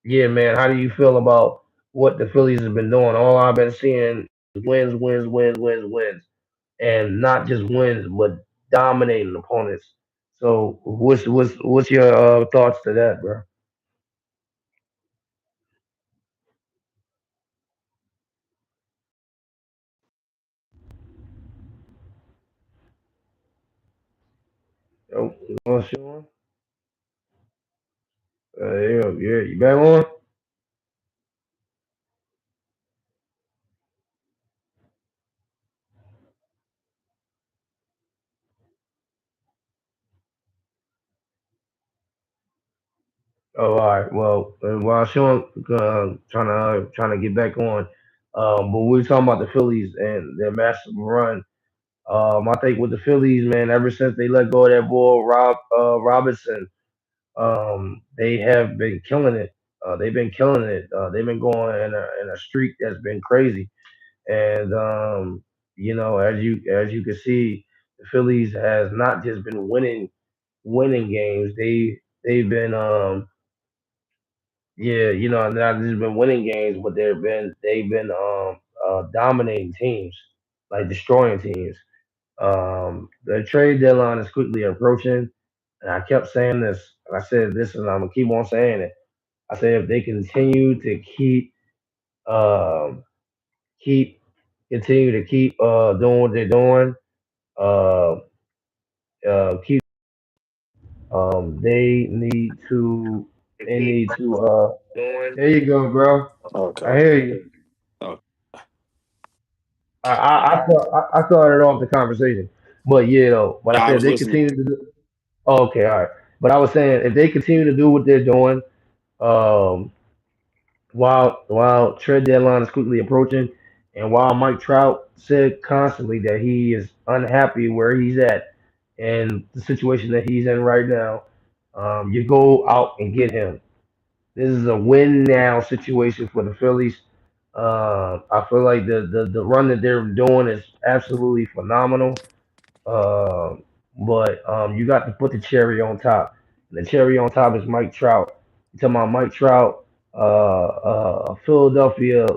yeah, man, how do you feel about what the Phillies have been doing? All I've been seeing is wins, wins, wins, wins, wins, and not just wins, but dominating opponents. So, what's your thoughts to that, bro? Oh, you want to show yeah, yeah, you back on? Oh, all right. Well, while Sean trying to get back on, but we were talking about the Phillies and their massive run. I think with the Phillies, man, ever since they let go of that boy Robinson, they have been killing it. They've been killing it. They've been going in a streak that's been crazy. And as you can see, the Phillies has not just been winning games. They've been yeah, not just been winning games, but they've been dominating teams, like destroying teams. The trade deadline is quickly approaching, and I kept saying this, and I said this, and I'm gonna keep on saying it. I said if they continue to um, keep continue to keep doing what they're doing, uh, keep they need to there you go, bro. I Okay. hear you. Oh, I started off the conversation, but yeah, though. But I I said if was they listening. continue to do. Oh, okay, all right. But I was saying if they continue to do what they're doing, um, while trade deadline is quickly approaching, and while Mike Trout said constantly that he is unhappy where he's at and the situation that he's in right now, you go out and get him. This is a win now situation for the Phillies. I feel like the run that they're doing is absolutely phenomenal. Uh, but you got to put the cherry on top. And the cherry on top is Mike Trout. You talking about Mike Trout, Philadelphia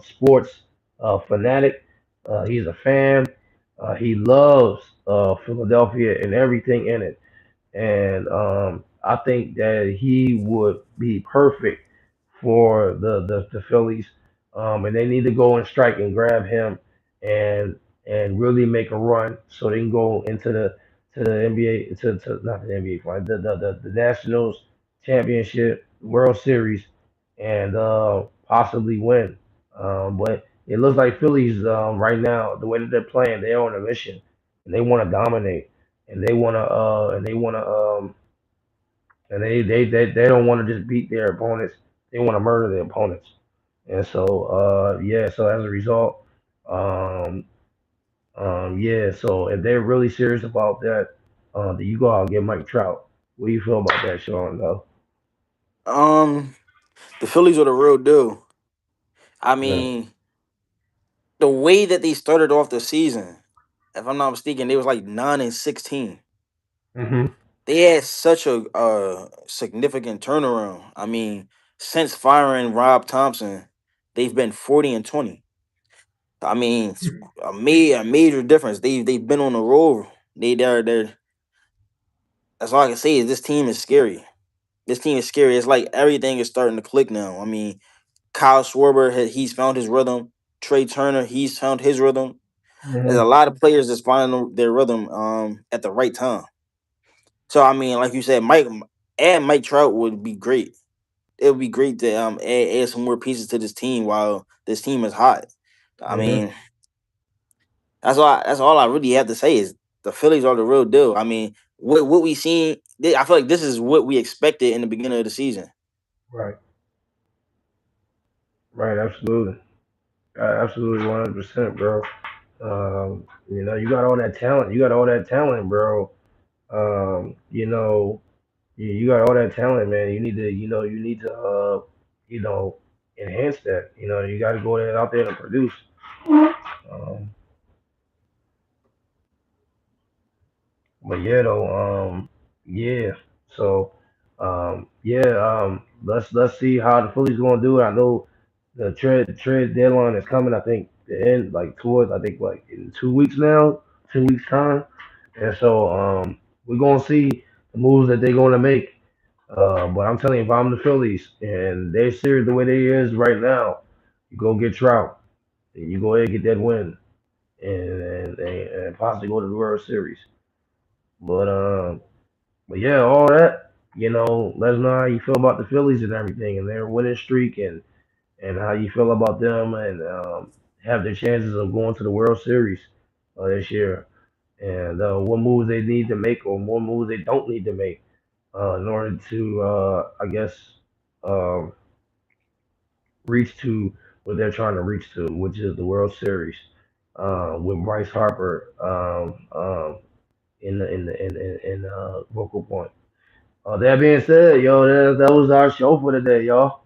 sports fanatic. He's a fan. He loves Philadelphia and everything in it, and I think that he would be perfect for the Phillies. And they need to go and strike and grab him and really make a run so they can go into the NBA to not the NBA final, the Nationals championship World Series and possibly win. But it looks like Phillies right now, the way that they're playing, they're on a mission and they want to dominate and they want to they don't want to just beat their opponents. They want to murder their opponents. And so yeah, so as a result, um yeah, so if they're really serious about that, then you go out and get Mike Trout. What do you feel about that, Sean? Though, Um, the Phillies are the real deal. I yeah. mean, the way that they started off the season, if I'm not mistaken, they was like 9-16. Hmm. They had such a significant turnaround. I mean, since firing Rob Thompson, they've been 40-20. I mean, it's a major difference. They've been on the roll. They're that's all I can say is this team is scary. This team is scary. It's like everything is starting to click now. I mean, Kyle Schwarber, he's found his rhythm. Trey Turner, he's found his rhythm. There's a Hmm. lot of players that's finding their rhythm at the right time. So I mean, like you said, Mike Trout would be great. It would be great to add some more pieces to this team while this team is hot. I Hmm. mean, that's all I really have to say is the Phillies are the real deal. I mean, what we seen, I feel like this is what we expected in the beginning of the season. Right, right, absolutely, absolutely, 100%, bro. You got all that talent. You got all that talent, bro. You know, you got all that talent, man. You need to, you know, enhance that. You know, you got to go there out there and produce. Um, but yeah, though, yeah. So, yeah, let's see how the Phillies gonna do it. I know the trade deadline is coming. I think the end like towards I think like in 2 weeks now, 2 weeks time, and so we're gonna see the moves that they're gonna make. But I'm telling you, if I'm the Phillies and they're serious the way they is right now, you go get Trout and you go ahead and get that win and possibly go to the World Series. But but yeah, all that, let us know how you feel about the Phillies and everything and their winning streak and how you feel about them and have their chances of going to the World Series this year and what moves they need to make or what moves they don't need to make in order to, I guess, um, reach to what they're trying to reach to, which is the World Series with Bryce Harper in vocal point. That being said, yo, that was our show for today, y'all.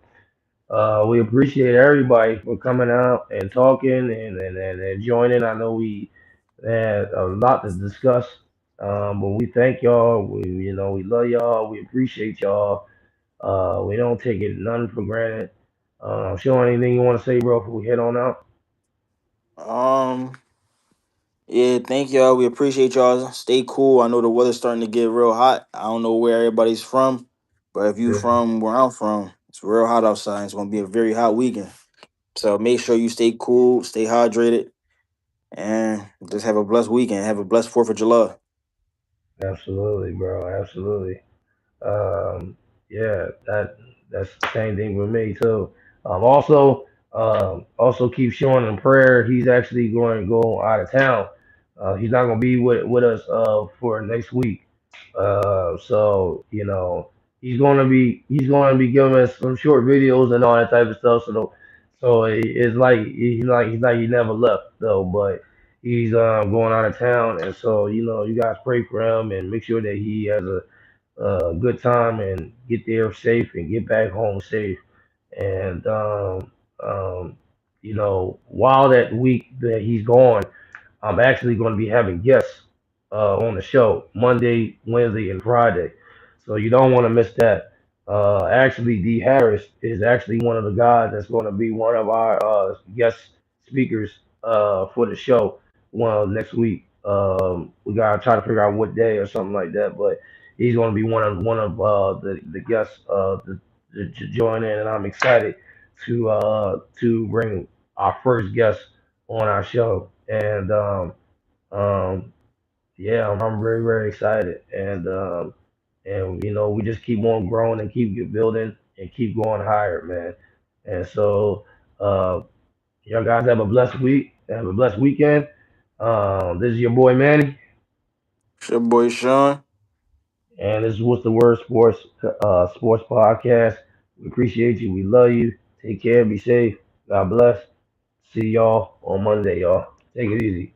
We appreciate everybody for coming out and talking and joining. I know we had a lot to discuss, but we thank y'all. We love y'all. We appreciate y'all. We don't take it none for granted. Sean, anything you want to say, bro, before we head on out? Um, yeah, thank y'all. We appreciate y'all. Stay cool. I know the weather's starting to get real hot. I don't know where everybody's from, but if you Yeah, from where I'm from, it's real hot outside. It's gonna be a very hot weekend. So make sure you stay cool, stay hydrated, and just have a blessed weekend. Have a blessed Fourth of July. absolutely, bro. Absolutely. Um, yeah, that's the same thing with me too. Also keep Sean in prayer. He's actually going to go out of town. He's not going to be with us for next week. So he's going to be giving us some short videos and all that type of stuff. It's like he never left though, but he's going out of town, and so you guys pray for him and make sure that he has a good time and get there safe and get back home safe. And while that week that he's gone, I'm actually going to be having guests on the show Monday, Wednesday, and Friday. So you don't want to miss that. Actually, D. Harris is actually one of the guys that's going to be one of our guest speakers for the show next week. We gotta try to figure out what day or something like that, but he's going to be one of the guests to join in, and I'm excited to bring our first guest on our show. And um, yeah, I'm very very excited, and we just keep on growing and keep building and keep going higher, man. And so, uh, y'all guys have a blessed week, have a blessed weekend. This is your boy Manny, It's your boy Sean. and this is What's the Word Sports Podcast. We appreciate you. We love you. Take care. Be safe. God bless. See y'all on Monday, y'all. Take it easy.